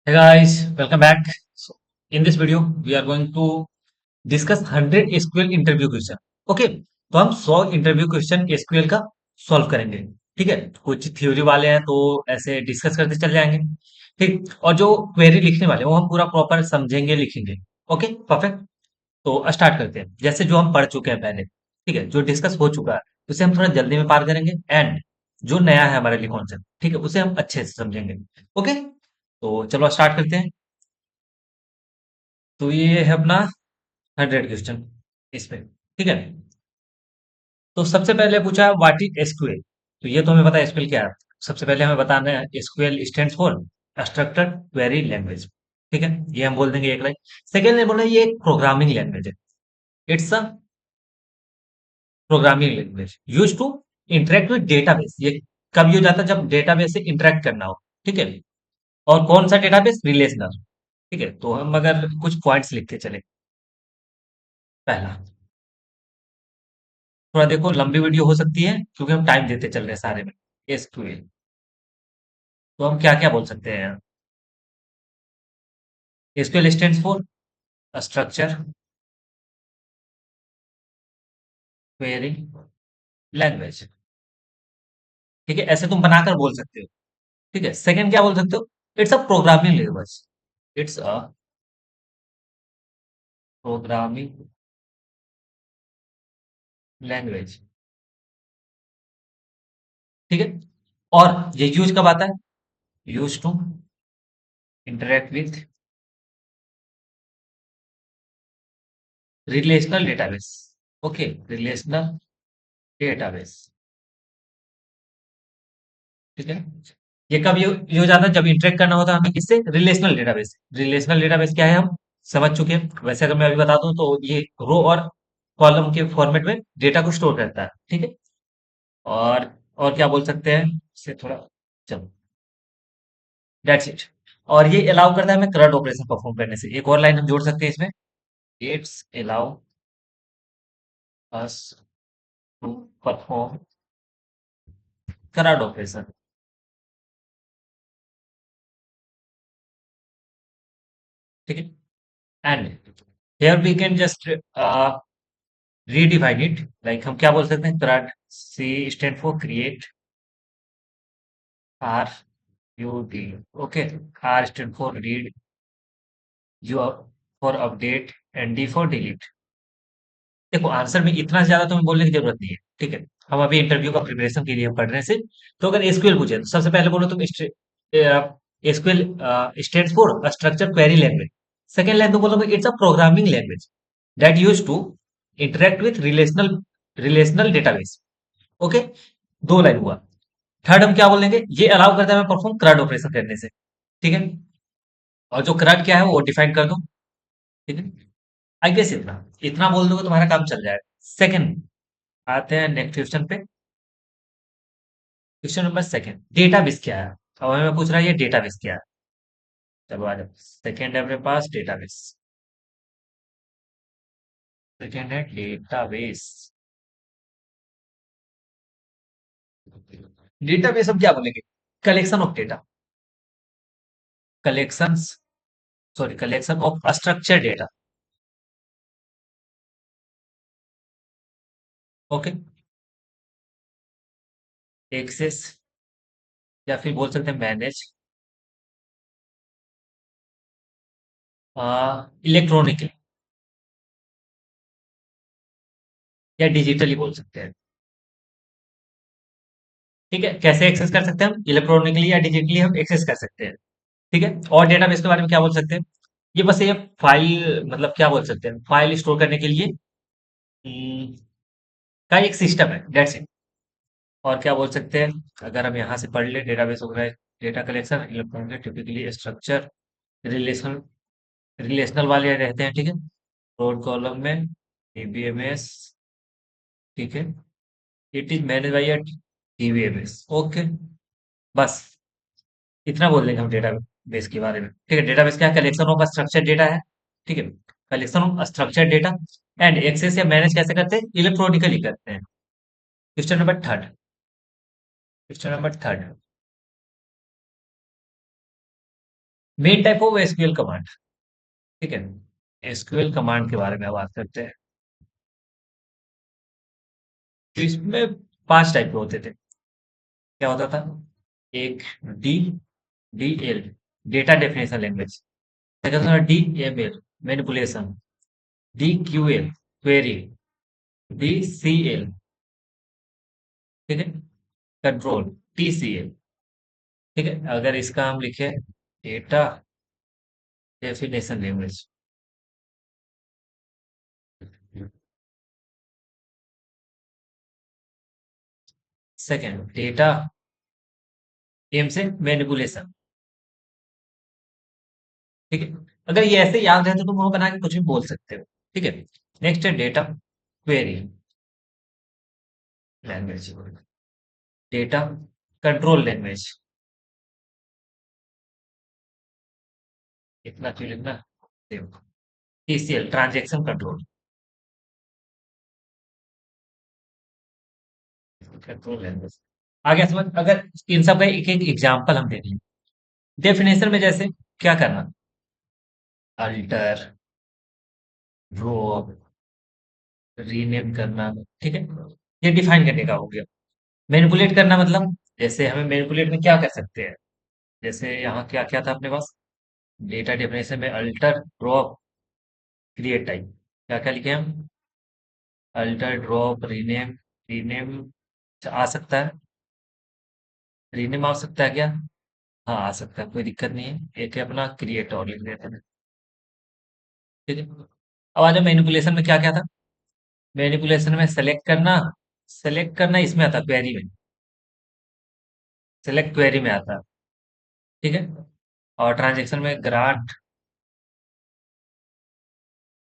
Hey guys, welcome back. So, in this video, we are going to discuss 100 SQL interview question. Okay, तो हम 100 interview question SQL का solve करेंगे. ठीक है, कुछ थ्योरी वाले हैं तो ऐसे डिस्कस करते चल जाएंगे. ठीक, और जो क्वेरी लिखने वाले हैं वो हम पूरा प्रॉपर समझेंगे, लिखेंगे. Okay, perfect. तो स्टार्ट करते हैं. जैसे जो हम पढ़ चुके हैं पहले, ठीक है, जो डिस्कस हो चुका है उसे हम थोड़ा जल्दी में पार करेंगे. एंड जो नया है हमारे लिए कॉन्सेप्ट, ठीक है, उसे हम अच्छे से समझेंगे. ओके, तो चलो स्टार्ट करते हैं. तो ये है अपना 100 क्वेश्चन इसमें. ठीक है, तो सबसे पहले पूछा व्हाट इज एसक्यूएल. तो ये तो हमें पता है एसक्यूएल क्या है. सबसे पहले हमें बताना है SQL stands for structured query language. ठीक है, ये हम बोल देंगे एक लाइन. सेकेंड ने बोला ये एक प्रोग्रामिंग लैंग्वेज है. It's a programming language use to interact with database. ये कब यूज आता है? जब डेटाबेस से इंटरेक्ट करना हो. ठीक है, और कौन सा डेटाबेस? रिलेशनल. ठीक है, तो हम अगर कुछ पॉइंट्स लिखते चले. पहला, थोड़ा देखो लंबी वीडियो हो सकती है क्योंकि हम टाइम देते चल रहे हैं सारे में. एसक्यूएल, तो हम क्या क्या बोल सकते हैं? SQL stands for structure query language. ठीक है, ऐसे तुम बनाकर बोल सकते हो. ठीक है, सेकंड क्या बोल सकते हो? It's a programming language. It's a programming language. ठीक है, और ये यूज कब आता है? Use to interact with relational database. Okay, relational database. ठीक है, ये कब यूज आता है? जब इंटरेक्ट करना होता है हमें किससे? Relational database. रिलेशनल डेटाबेस क्या है हम समझ चुके हैं. वैसे अगर मैं अभी बता दूं तो ये रो और कॉलम के फॉर्मेट में डेटा को स्टोर करता है. ठीक है, और क्या बोल सकते हैं इसे थोड़ा. चलो, दैट्स इट. और ये अलाउ करता है हमें करंट ऑपरेशन परफॉर्म करने से. एक और लाइन हम जोड़ सकते हैं इसमें. It's allow us to perform CRUD operation. ठीक है, and here we can just redefine it. Like हम क्या बोल सकते हैं? CRUD C stand for create. R U D. Okay, R stand for read. U for update. And D for delete. देखो answer में इतना ज्यादा तुम्हें बोलने की जरूरत नहीं है. ठीक है, हम अभी इंटरव्यू का प्रिपरेशन के लिए हम पढ़ रहे हैं सिर्फ. तो अगर एसक्यूएल पूछे तो सबसे पहले बोलो तुम SQL stands for structure query language. Second line तो बोलोगे it's a programming language that use to interact with relational database. Okay, दो लाइन हुआ. थर्ड हम क्या बोलेंगे? ये अलाउ करता है हमें परफॉर्म करंट ऑपरेशन करने से. ठीक है, और जो करंट क्या है वो डिफाइन कर दो. ठीक है, आई गेस इतना इतना बोल दोगे तुम्हारा काम चल जाएगा. सेकंड, आते हैं नेक्स्ट क्वेश्चन पे. क्वेश्चन नंबर सेकंड, डेटाबेस क्या है? अब हमें पूछ रहा है ये डेटाबेस क्या है. चलो आ जाओ. सेकंड है अपने पास डेटाबेस. सेकंड है डेटाबेस. डेटाबेस हम क्या बोलेंगे? Collection of data. Collection, sorry, collection of structure data. Okay, access या फिर बोल सकते हैं मैनेज इलेक्ट्रॉनिकली या डिजिटली बोल सकते हैं. ठीक है, कैसे एक्सेस कर सकते हैं हम? इलेक्ट्रॉनिकली या डिजिटली हम एक्सेस कर सकते हैं. ठीक है, और डेटाबेस के बारे में क्या बोल सकते हैं? ये बस ये फाइल, मतलब क्या बोल सकते हैं, फाइल स्टोर करने के लिए का एक सिस्टम है. That's it. और क्या बोल सकते हैं? अगर हम यहाँ से पढ़ ले, database organise data collection electronic typically structure relation relational वाले रहते हैं. ठीक है, रोड कॉलम में डीबीएमएस. ठीक है, it is manage by a DBMS. Okay, बस इतना बोल देंगे हम डेटाबेस के बारे में. ठीक है, डेटाबेस क्या है? कलेक्शन ऑफ स्ट्रक्चर डेटा है. ठीक है, collection of structure data. And access या मैनेज कैसे करते हैं? इलेक्ट्रॉनिकली करते हैं. Question number third. Question number third, main type हो वो एसक्यूएल कमांड। ठीक है, एसक्यूएल कमांड के बारे में बात करते हैं। तो इसमें 5 टाइप के होते थे। क्या होता था? एक D D L, data definition language. Second था D M L, manipulation. D Q L, query. D C L, ठीक है, कंट्रोल। टी सी एल, ठीक है। अगर इसका हम लिखे data definition language, second data M से मैनिपुलेशन, ठीक है। अगर ये ऐसे याद रहे तो तुम वो बना के कुछ भी बोल सकते हो, ठीक है। नेक्स्ट है data query language, data control language. इतना क्यों लिखना? TCL, transaction control, control language. आगे समझ, अगर इन सब का एक एक एग्जाम्पल हम देख लें। डेफिनेशन में जैसे क्या करना, अल्टर, रो, रीनेम करना, ठीक है। ये डिफाइन करने का हो गया। मैनिपुलेट करना मतलब, जैसे हमें मैनिपुलेट में क्या कर सकते हैं, जैसे यहाँ क्या क्या था अपने पास, डेटा डेफिनेशन में अल्टर, ड्रॉप, क्रिएट टाइप। क्या क्या लिखे हम? Alter, drop, rename. रीनेम आ सकता है, रीनेम आ सकता है क्या? हाँ आ सकता है, कोई दिक्कत नहीं है। एक है अपना क्रिएट और लिख देते हैं, ठीक है। अब आ जाओ मैनिपुलेशन में क्या क्या था। मैनिपुलेशन में सेलेक्ट करना, सेलेक्ट करना इसमें आता क्वेरी में, सेलेक्ट क्वेरी में आता, ठीक है। और ट्रांजेक्शन में ग्रांट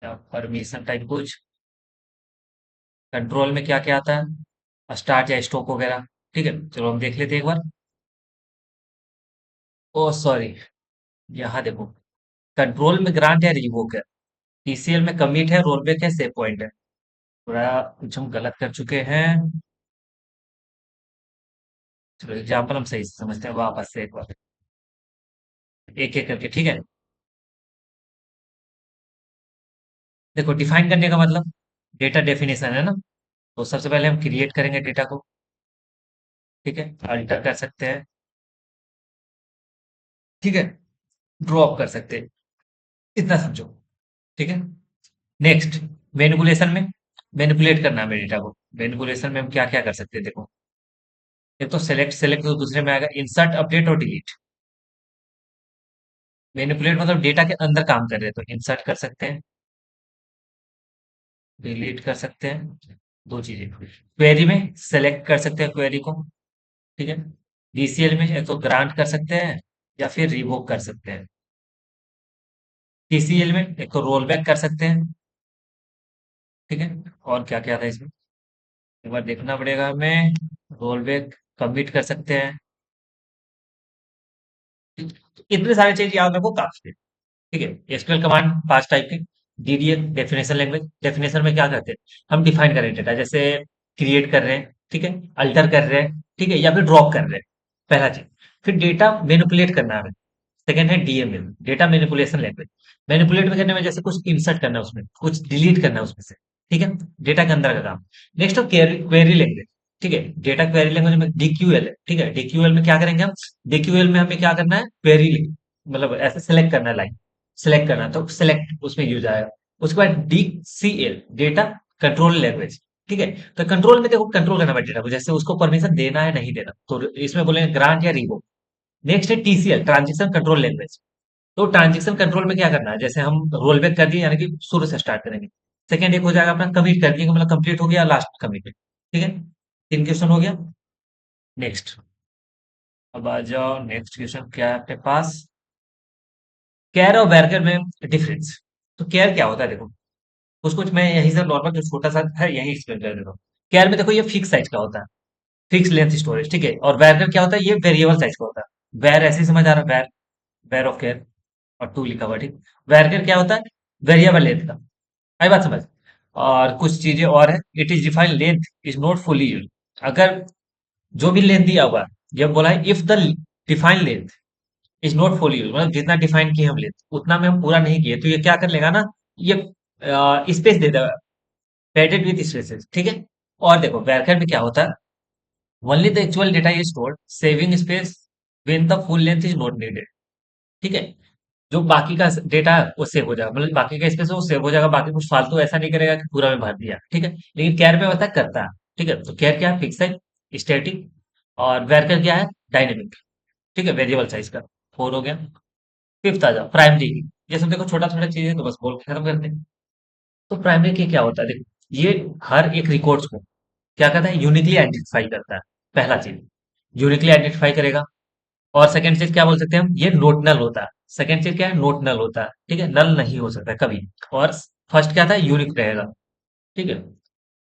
या परमिशन टाइप कुछ। कंट्रोल में क्या क्या आता है, स्टार्ट या स्टॉप वगैरह, ठीक है। चलो हम देख लेते हैं एक बार। ओ सॉरी, यहाँ देखो, कंट्रोल में ग्रांट या रिवोक है, टीसीएल में कमिट है, रोलबैक है, सेव पॉइंट है। थोड़ा कुछ हम गलत कर चुके हैं। चलो एग्जाम्पल हम सही से समझते हैं वापस से एक बार, एक एक करके, ठीक है। देखो डिफाइन करने का मतलब, डेटा डेफिनेशन है ना, तो सबसे पहले हम क्रिएट करेंगे डेटा को, ठीक है। अल्टर कर सकते हैं, ठीक है। ड्रॉप कर सकते हैं, इतना समझो, ठीक है। नेक्स्ट, मैनिपुलेशन में मैनिपुलेट करना है डेटा को। मैनिपुलेशन में हम क्या क्या कर सकते हैं देखो। एक तो सेलेक्ट, सेलेक्ट तो दूसरे में आएगा, इंसर्ट, अपडेट और डिलीट। मैनिपुलेट मतलब डेटा के अंदर काम कर रहे हैं, तो इंसर्ट कर सकते हैं, डिलीट कर सकते हैं, दो चीजें। क्वेरी में सेलेक्ट कर सकते हैं क्वेरी को, ठीक है। डीसीएल में एक तो ग्रांट कर सकते हैं या फिर रिवोक कर सकते हैं। टीसीएल में एक तो रोल बैक कर सकते हैं, ठीक है। और क्या क्या था इसमें, एक बार देखना पड़ेगा हमें। रोल बैक, कमिट कर सकते हैं, इतने सारे चीज याद रखो काफी है, ठीक है। एसक्यूएल कमांड 5 टाइप के। DDL, definition language. डेफिनेशन में क्या करते हैं, हम डिफाइन कर रहे हैं डेटा, जैसे क्रिएट कर रहे हैं, ठीक है, अल्टर कर रहे हैं, ठीक है, या फिर ड्रॉप कर रहे हैं, पहला चीज। फिर डेटा मैनिपुलेट करना है, सेकंड है DML, data manipulation language. Manipulate में करने में जैसे कुछ इंसर्ट करना है उसमें, कुछ डिलीट करना है उसमें से, ठीक है, डेटा के अंदर का काम। नेक्स्ट हो क्वेरी लैंग्वेज, ठीक है। डेटा क्वेरी लैंग्वेज में डीक्यूएल है, ठीक है। डीक्यूएल में क्या करेंगे हम, डीक्यूएल में हमें क्या करना है, क्वेरी, मतलब ऐसे सेलेक्ट करना है लाइन, सेलेक्ट करना है, तो सेलेक्ट उसमें यूज आएगा। उसके बाद डीसीएल, डेटा कंट्रोल लैंग्वेज, ठीक है। तो कंट्रोल में देखो, कंट्रोल करना है डेटा को, जैसे उसको परमिशन देना है नहीं देना, तो इसमें बोलेंगे ग्रांट या रिवोक। नेक्स्ट है टीसीएल, ट्रांजेक्शन कंट्रोल लैंग्वेज। तो ट्रांजेक्शन कंट्रोल में क्या करना है, जैसे हम रोल बैक कर दिए, यानी कि शुरू से स्टार्ट करेंगे। सेकंड एक हो जाएगा अपना कमिट कर दिए, मतलब कंप्लीट हो गया लास्ट कमिट, ठीक है। 3 क्वेश्चन हो गया। नेक्स्ट, अब आ जाओ, नेक्स्ट क्वेश्चन क्या है आपके पास, कैर और बैरकर में डिफरेंस। तो कैर क्या होता है देखो, कुछ कुछ मैं यही से नॉर्मल जो छोटा सा है यही एक्सप्लेन कर देता हूँ। कैर में देखो ये फिक्स साइज का होता है, फिक्स लेंथ स्टोरेज, ठीक है। और बैरकर क्या होता है, ये वेरिएबल साइज का होता है। वैर ऐसे ही समझ आ रहा है, वैर, वैर ऑफ कैर, और टू लिखा हुआ, ठीक। वैरकर क्या होता है, वेरिएबल लेंथ का, आई बात समझ। और कुछ चीजें और है, it is defined length is not fully use. अगर जो भी लेंथ दिया हुआ है, जब बोला है if the defined length, is not full use, मतलब जितना डिफाइन किए हम लेते उतना में हम पूरा नहीं किए, तो ये क्या कर लेगा ना, ये स्पेस दे देगा, पैडेड विथ स्पेसेस, ठीक है। और देखो वैरकर में क्या होता है, only the actual data is stored, saving space when the full length is not needed, ठीक है। जो बाकी का डेटा है वो सेव हो जाएगा, मतलब बाकी का स्पेस वो सेव हो जाएगा, बाकी कुछ फालतू ऐसा नहीं करेगा कि पूरा में भर दिया, ठीक है। लेकिन कैर में पता है करता है, ठीक है। तो कैर क्या है, फिक्स है, स्टैटिक। और वैरकर क्या है, डायनेमिक, ठीक है, वेरिएबल साइज का। फोर हो गया। फिफ्थ आ जाओ, प्राइमरी की। ये सब देखो छोटा छोटा चीजें तो बस बोल के खत्म करते हैं। तो प्राइमरी की क्या होता है, देखो ये हर एक रिकॉर्ड्स को क्या करता है, यूनिकली आइडेंटिफाई करता है। पहला चीज यूनिकली आइडेंटिफाई करेगा। और सेकंड चीज क्या बोल सकते हैं हम, ये नोट नल होता है। सेकंड चीज क्या है, नोट नल होता है, ठीक है, नल नहीं हो सकता है कभी। और फर्स्ट क्या था, यूनिक रहेगा, ठीक है।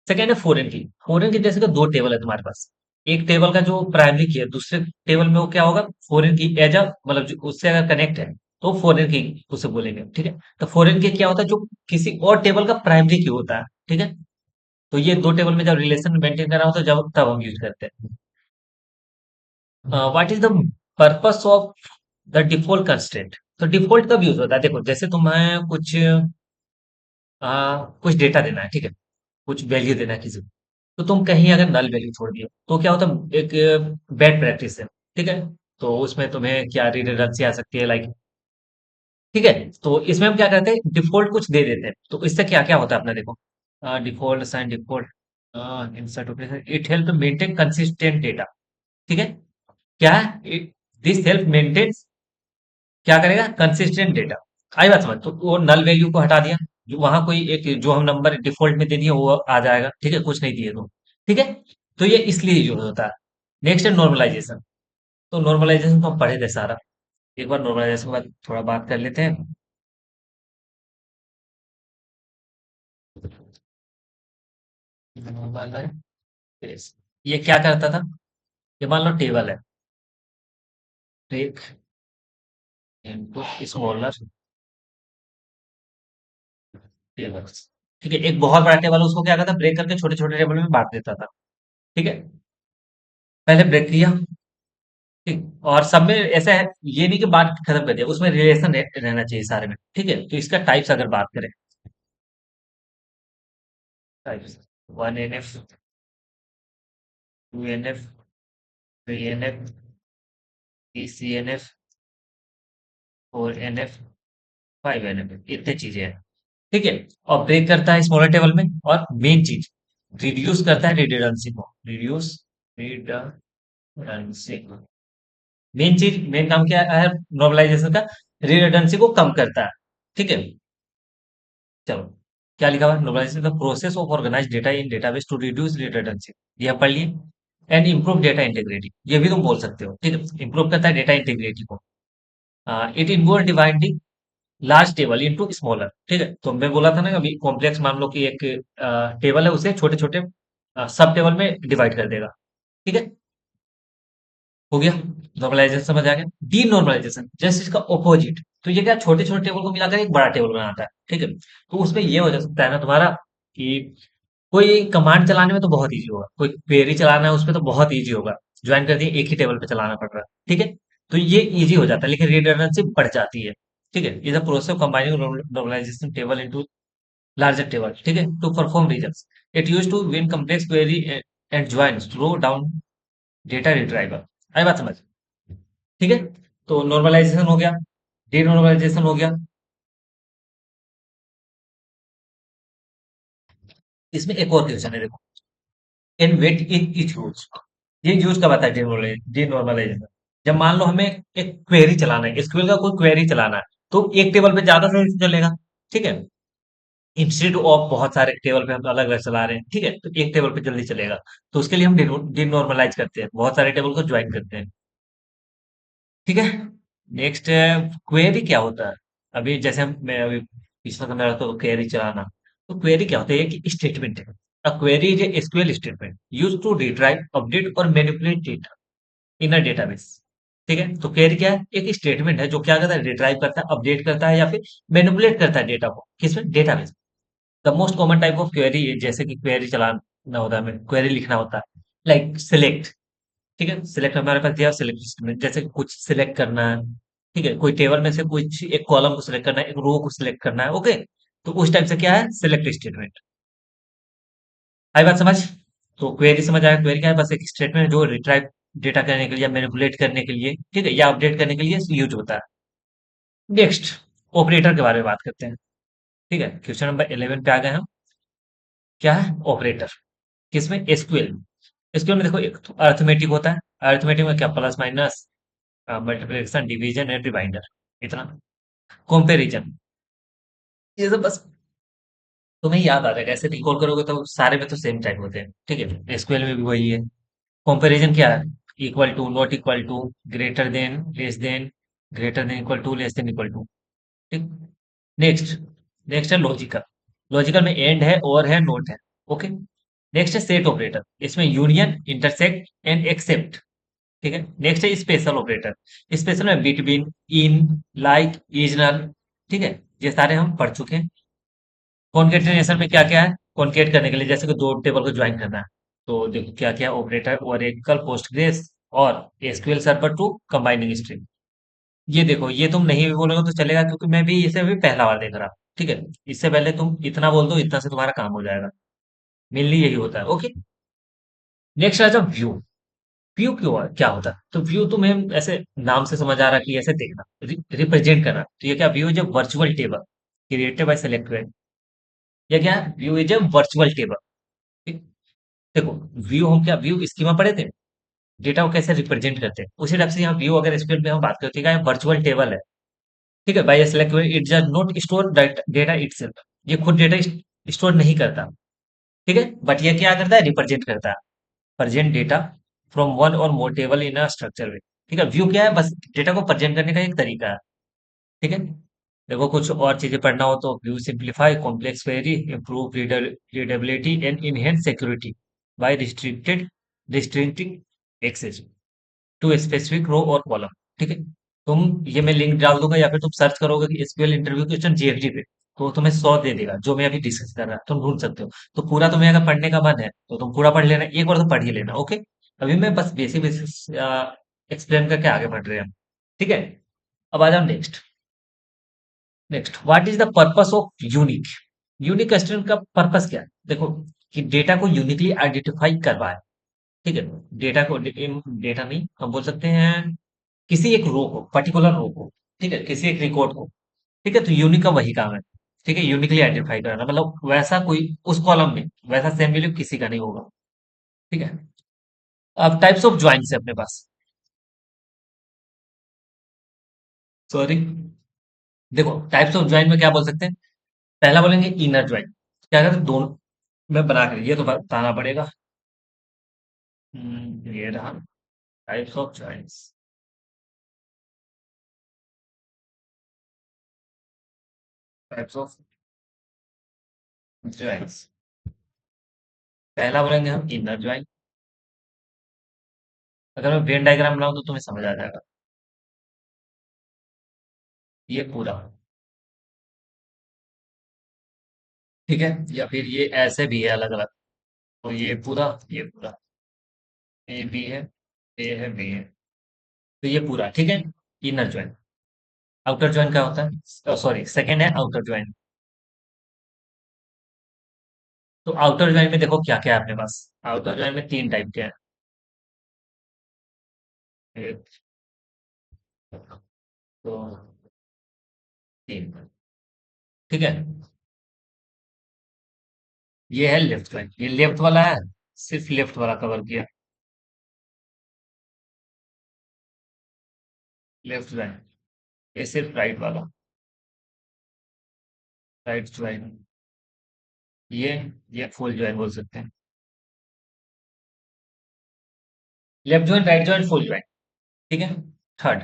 सेकंड है फॉरेन की। फॉरेन की जैसे कि दो टेबल है तुम्हारे पास, एक टेबल का जो प्राइमरी की है, दूसरे टेबल में वो क्या होगा, फॉरेन की एज अ, मतलब उससे अगर कनेक्ट है तो फॉरेन की उसे बोलेंगे, ठीक है। तो फॉरेन की क्या होता है, जो किसी और टेबल का प्राइमरी की होता है, ठीक है। तो ये दो टेबल में जब रिलेशन मेंटेन करना होता है, जब तब हम यूज करते हैं। What is the purpose of the default constraint. तो डिफॉल्ट कब यूज होता है, देखो जैसे तुम्हें कुछ डेटा देना है, ठीक है, कुछ वैल्यू देना है किसी को, तो तुम कहीं अगर नल वैल्यू छोड़ दियो तो क्या होता है, एक बैड प्रैक्टिस है, ठीक है। तो उसमें तुम्हें क्या रिडंडेंसी आ सकती है, लाइक, ठीक है। तो इसमें हम क्या करते हैं, डिफॉल्ट कुछ दे देते हैं, तो इससे क्या क्या होता है अपना देखो, default sign default insert operation, it help to maintain consistent data, ठीक है। क्या है, दिस हेल्प मेंटेन, क्या करेगा, कंसिस्टेंट डेटा। आई बात समझ, तो वो नल वैल्यू को हटा दिया, जो वहां कोई एक जो हम नंबर डिफॉल्ट में दे दिए वो आ जाएगा, ठीक है, कुछ नहीं दिए तो, ठीक है। तो ये इसलिए यूज होता है। नेक्स्ट है नॉर्मलाइजेशन। तो नॉर्मलाइजेशन को हम पढ़े थे सारा, एक बार नॉर्मलाइजेशन के बाद थोड़ा बात कर लेते हैं। ये क्या करता था, ये मान लो टेबल है, टेक इनपुट स्मॉलर टेबल्स, ठीक है। एक बहुत बड़ा टेबल है, उसको क्या करता था, ब्रेक करके छोटे छोटे टेबल में बांट देता था, ठीक है। पहले ब्रेक किया, ठीक, और सब में ऐसा है, ये नहीं कि बात खत्म कर दिया, उसमें रिलेशन रहना चाहिए सारे में, ठीक है। तो इसका टाइप्स अगर बात करें, types, one N F, two N F, three N F, C N F, four N F, five N F, इतने चीजें हैं, ठीक है। और ब्रेक करता है स्मॉलर टेबल में, और मेन चीज रिड्यूस करता है रिडंडेंसी को, रिड्यूस रिडंडेंसी। मेन चीज, मेन काम क्या है नॉर्मलाइजेशन का, रिडंडेंसी को कम करता है, ठीक है। चलो, क्या लिखा हुआ है, normalization the process of organize data in database to reduce redundancy, ये आप पढ़ लिए। एंड इम्प्रूव डेटा इंटीग्रिटी, ये भी तुम बोल सकते हो, ठीक है, इम्प्रूव करता है डेटा इंटीग्रिटी को। It involve dividing large table into smaller, ठीक है। तो मैं बोला था ना, अभी कॉम्प्लेक्स मान लो कि एक टेबल है, उसे छोटे छोटे सब टेबल में डिवाइड कर देगा, ठीक है। हो गया, नॉर्मलाइजेशन समझ आ गया। डी नॉर्मलाइजेशन जस्ट इसका ऑपोजिट, तो ये क्या, छोटे छोटे टेबल को मिलाकर एक बड़ा टेबल बनाता है, ठीक है। तो उसमें ये हो जा सकता है ना तुम्हारा, कि कोई कमांड चलाने में तो बहुत इजी होगा, कोई क्वेरी चलाना है उसमें तो बहुत इजी होगा, ज्वाइन कर दिए एक ही टेबल पे चलाना पड़ रहा है, ठीक है। तो ये इजी हो जाता है, लेकिन रिडंडेंसी बढ़ जाती है, ठीक है। Is the process of combining normalization table into larger table, ठीक है, to perform reasons. It use to win complex query and join slow down data retrieval. आई बात समझ, ठीक है। तो नॉर्मलाइजेशन हो गया, डी नॉर्मलाइजेशन हो गया। इसमें एक और क्वेश्चन है देखो, इन वेट इन इच यूज, ये यूज का बताया डी नॉर्मलाइजेशन। जब मान लो हमें एक क्वेरी चलाना है, एसक्यूएल का कोई क्वेरी चलाना है, तो एक टेबल पे ज्यादा से चलेगा, ठीक है। इंस्टेड ऑफ बहुत सारे टेबल पे हम अलग अलग चला रहे हैं, ठीक है, तो एक टेबल पे जल्दी चलेगा। तो उसके लिए हम डिनॉर्मलाइज करते हैं, बहुत सारे टेबल को ज्वाइन करते हैं, ठीक है। नेक्स्ट, क्वेरी क्या होता है। अभी जैसे मैं अभी पिछला समय रहा तो क्वेरी चलाना, तो क्वेरी क्या होता है, कि स्टेटमेंट है। A query is SQL statement use to retrieve update और manipulate data in a database, ठीक है। तो क्वेरी क्या है, एक स्टेटमेंट है जो क्या करता है, रिट्राइव करता है, अपडेट करता है, या फिर मैनिपुलेट करता है डेटा को, किसमें, database. The most common type of query, जैसे कि क्वेरी चलाना होता है, हमें क्वेरी लिखना होता है, लाइक सिलेक्ट, ठीक है। सिलेक्ट हमारे पास दिया, सिलेक्ट जैसे कि कुछ सिलेक्ट करना है, ठीक है, कोई टेबल में से कुछ एक कॉलम को सिलेक्ट करना है, एक रो को सिलेक्ट करना है, ओके। तो उस टाइप से क्या है, सिलेक्ट स्टेटमेंट। आई बात समझ? तो क्वेरी समझ आया, क्वेरी क्या है, बस एक स्टेटमेंट जो रिट्राइव डेटा करने के लिए या मैनिपुलेट करने के लिए, ठीक है, या अपडेट करने के लिए यूज होता है। नेक्स्ट, ऑपरेटर के बारे में बात करते हैं। ठीक है, क्वेश्चन नंबर 11 पे आ गए हम। क्या है ऑपरेटर? किसमें? एसक्यूएल में। एसक्यूएल में देखो, एक तो अर्थमेटिक होता है। अर्थमेटिक में क्या, plus minus, multiplication, division and reminder, इतना। कंपैरिजन, ये सब बस तुम्हें याद आ जाएगा, ऐसे रिकॉल करोगे तो सारे में तो सेम टाइप होते हैं, ठीक है, एसक्यूएल में भी वही है। कंपैरिजन क्या है? Equal to, not equal to, greater than, less than, greater than equal to, less than equal to, ठीक। नेक्स्ट, नेक्स्ट है लॉजिकल। लॉजिकल में एंड है, और है, नोट है, ओके। नेक्स्ट है सेट ऑपरेटर, इसमें यूनियन, इंटरसेक्ट एंड एक्सेप्ट, ठीक है। नेक्स्ट है स्पेशल ऑपरेटर। स्पेशल में बिटवीन, इन, लाइक, रीजनल, ठीक है, ये सारे हम पढ़ चुके हैं। कॉन्केटेनेशन में क्या क्या है? कॉन्केट करने के लिए, जैसे कि दो टेबल को ज्वाइन करना है, तो देखो क्या क्या ऑपरेटर, ओरेकल, पोस्टग्रेस और SQL server to combining string. ये देखो, ये तुम नहीं भी बोलोगे तो चलेगा, क्योंकि मैं भी इसे अभी पहला बार देख रहा हूँ, ठीक है। इससे पहले तुम इतना बोल दो, इतना से तुम्हारा काम हो जाएगा। मेनली यही होता है, ओके। नेक्स्ट आ जाओ व्यू। व्यू क्यों है, क्या होता है? तो व्यू तुम्हें ऐसे नाम से समझ आ रहा है कि ऐसे देखना, रिप्रेजेंट करना। तो ये क्या, view is a virtual table created by selected. या क्या, view is a virtual table, ठीक। देखो, व्यू हम क्या, व्यू स्कीमा पढ़े थे, डेटा को कैसे रिप्रेजेंट करते हैं, उसी टाइप से यहाँ व्यू अगर एसक्यूएल में हम बात करते हैं, वर्चुअल टेबल है, ठीक है। By select it just not store data itself, ये खुद डेटा स्टोर नहीं करता, ठीक है, बट ये क्या करता है, रिप्रेजेंट करता है। प्रेजेंट डेटा फ्रॉम वन और मोर टेबल इन अ स्ट्रक्चर वे, ठीक है। व्यू क्या है, बस डेटा को प्रेजेंट करने का एक तरीका है, ठीक है। देखो, कुछ और चीजें पढ़ना हो तो view simplify complex query, improve readability and enhance security by restricting access to specific row और कॉलम, ठीक है। तुम, ये मैं लिंक डाल दूंगा, या फिर तुम सर्च करोगे कि एसक्यूएल इंटरव्यू क्वेश्चन जीएफडी पे, तो तुम्हें 100 दे देगा, जो मैं अभी डिस्कस कर रहा तुम ढूंढ सकते हो। तो पूरा तुम्हें अगर पढ़ने का मन है तो तुम पूरा पढ़ लेना, एक बार तो पढ़ ही लेना, ओके। अभी मैं बस बेसिक बेसिक एक्सप्लेन करके आगे बढ़ रहे हैं हम, ठीक है। अब आ जाओ next. Next, what is the purpose of unique? Unique string का पर्पस क्या है? देखो, कि डेटा को यूनिकली आइडेंटिफाई करवाए, ठीक है। डेटा को, डेटा नहीं, हम बोल सकते हैं किसी एक रो को, पर्टिकुलर रो को, ठीक है, किसी एक रिकॉर्ड को, ठीक है। तो यूनिक का वही काम है, ठीक है, यूनिकली आइडेंटिफाई कराना, मतलब वैसा कोई उस कॉलम में वैसा सेम वैल्यू किसी का नहीं होगा, ठीक है। अब टाइप्स ऑफ ज्वाइंस है अपने पास। सॉरी, देखो, टाइप्स ऑफ ज्वाइन में क्या बोल सकते हैं? पहला बोलेंगे इनर ज्वाइन। क्या कहते हैं, दोनों में बना कर, ये तो बताना पड़ेगा। ये रहा types of joins. Types of joins, पहला बोलेंगे हम इनर ज्वाइन। अगर मैं वेन डायग्राम बनाऊं तो तुम्हें समझ आ जाएगा। ये पूरा, ठीक है, या फिर ये ऐसे भी है अलग अलग। तो ये पूरा, ये पूरा, ए बी है, ए है, बी है, तो ये पूरा, ठीक है। Inner join. आउटर ज्वाइन क्या होता है? सॉरी, सेकंड है आउटर ज्वाइन। तो आउटर ज्वाइन में देखो क्या क्या है अपने पास। आउटर ज्वाइन में तीन टाइप के हैं। एक, दो, तीन, ठीक है। ये है लेफ्ट ज्वाइन, ये लेफ्ट वाला है, सिर्फ लेफ्ट वाला कवर किया। लेफ्ट ज्वाइन, ये सिर्फ राइट वाला, राइट ज्वाइन। ये ये फुल ज्वाइन बोल सकते हैं। Left join, right join, full join, ठीक है। थर्ड,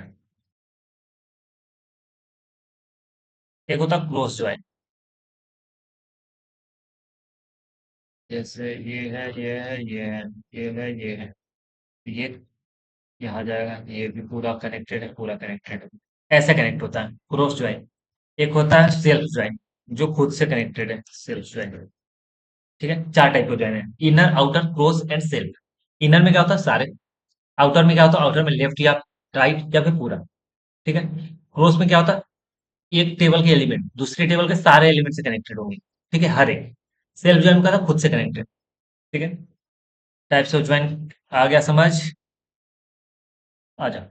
एक होता क्लोज ज्वाइन। जैसे ये है, ये है, ये है, ये है, ये है, ये यहाँ जाएगा, ये भी पूरा कनेक्टेड है, पूरा कनेक्टेड है। ऐसे कनेक्ट होता है क्रॉस ज्वाइन। एक होता है सेल्फ ज्वाइन, जो खुद से कनेक्टेड है, सेल्फ ज्वाइन, ठीक है। चार टाइप के ज्वाइन है, inner, outer, cross and self. Inner में क्या होता है, सारे। आउटर में क्या होता है, आउटर में लेफ्ट या राइट या फिर पूरा, ठीक है। क्रॉस में क्या होता है, एक टेबल के एलिमेंट दूसरे टेबल के सारे एलिमेंट से कनेक्टेड होंगे, ठीक है, हर एक। सेल्फ ज्वाइन का था खुद से कनेक्टेड, ठीक है। टाइप्स ऑफ ज्वाइन आ गया समझ? आ जा।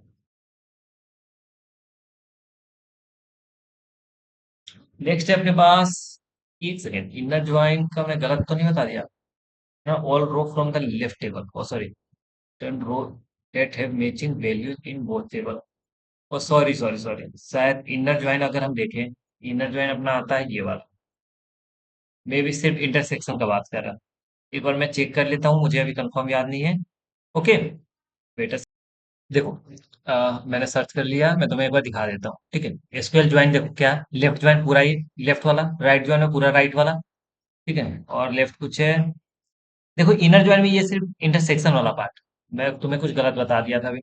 नेक्स्ट है अपने पास, एक सेकेंड, इनर ज्वाइन का मैं गलत तो नहीं बता दिया ना? All row from the left table, oh sorry, turn row that have matching values in both table। Oh sorry sorry sorry, शायद इनर ज्वाइन अगर हम देखें, इनर ज्वाइन अपना आता है ये वाला, मे भी सिर्फ इंटरसेक्शन का बात कर रहा। एक बार मैं चेक कर लेता हूँ, मुझे अभी कंफर्म याद नहीं है। Okay, wait. देखो, मैंने सर्च कर लिया, मैं तुम्हें एक बार दिखा देता हूँ, ठीक है। एसक्यूएल ज्वाइन देखो क्या, लेफ्ट ज्वाइन पूरा ही लेफ्ट वाला, राइट ज्वाइन में पूरा राइट वाला, ठीक है। और लेफ्ट कुछ है, देखो इनर ज्वाइन में ये सिर्फ इंटरसेक्शन वाला पार्ट, मैं तुम्हें कुछ गलत बता दिया था अभी,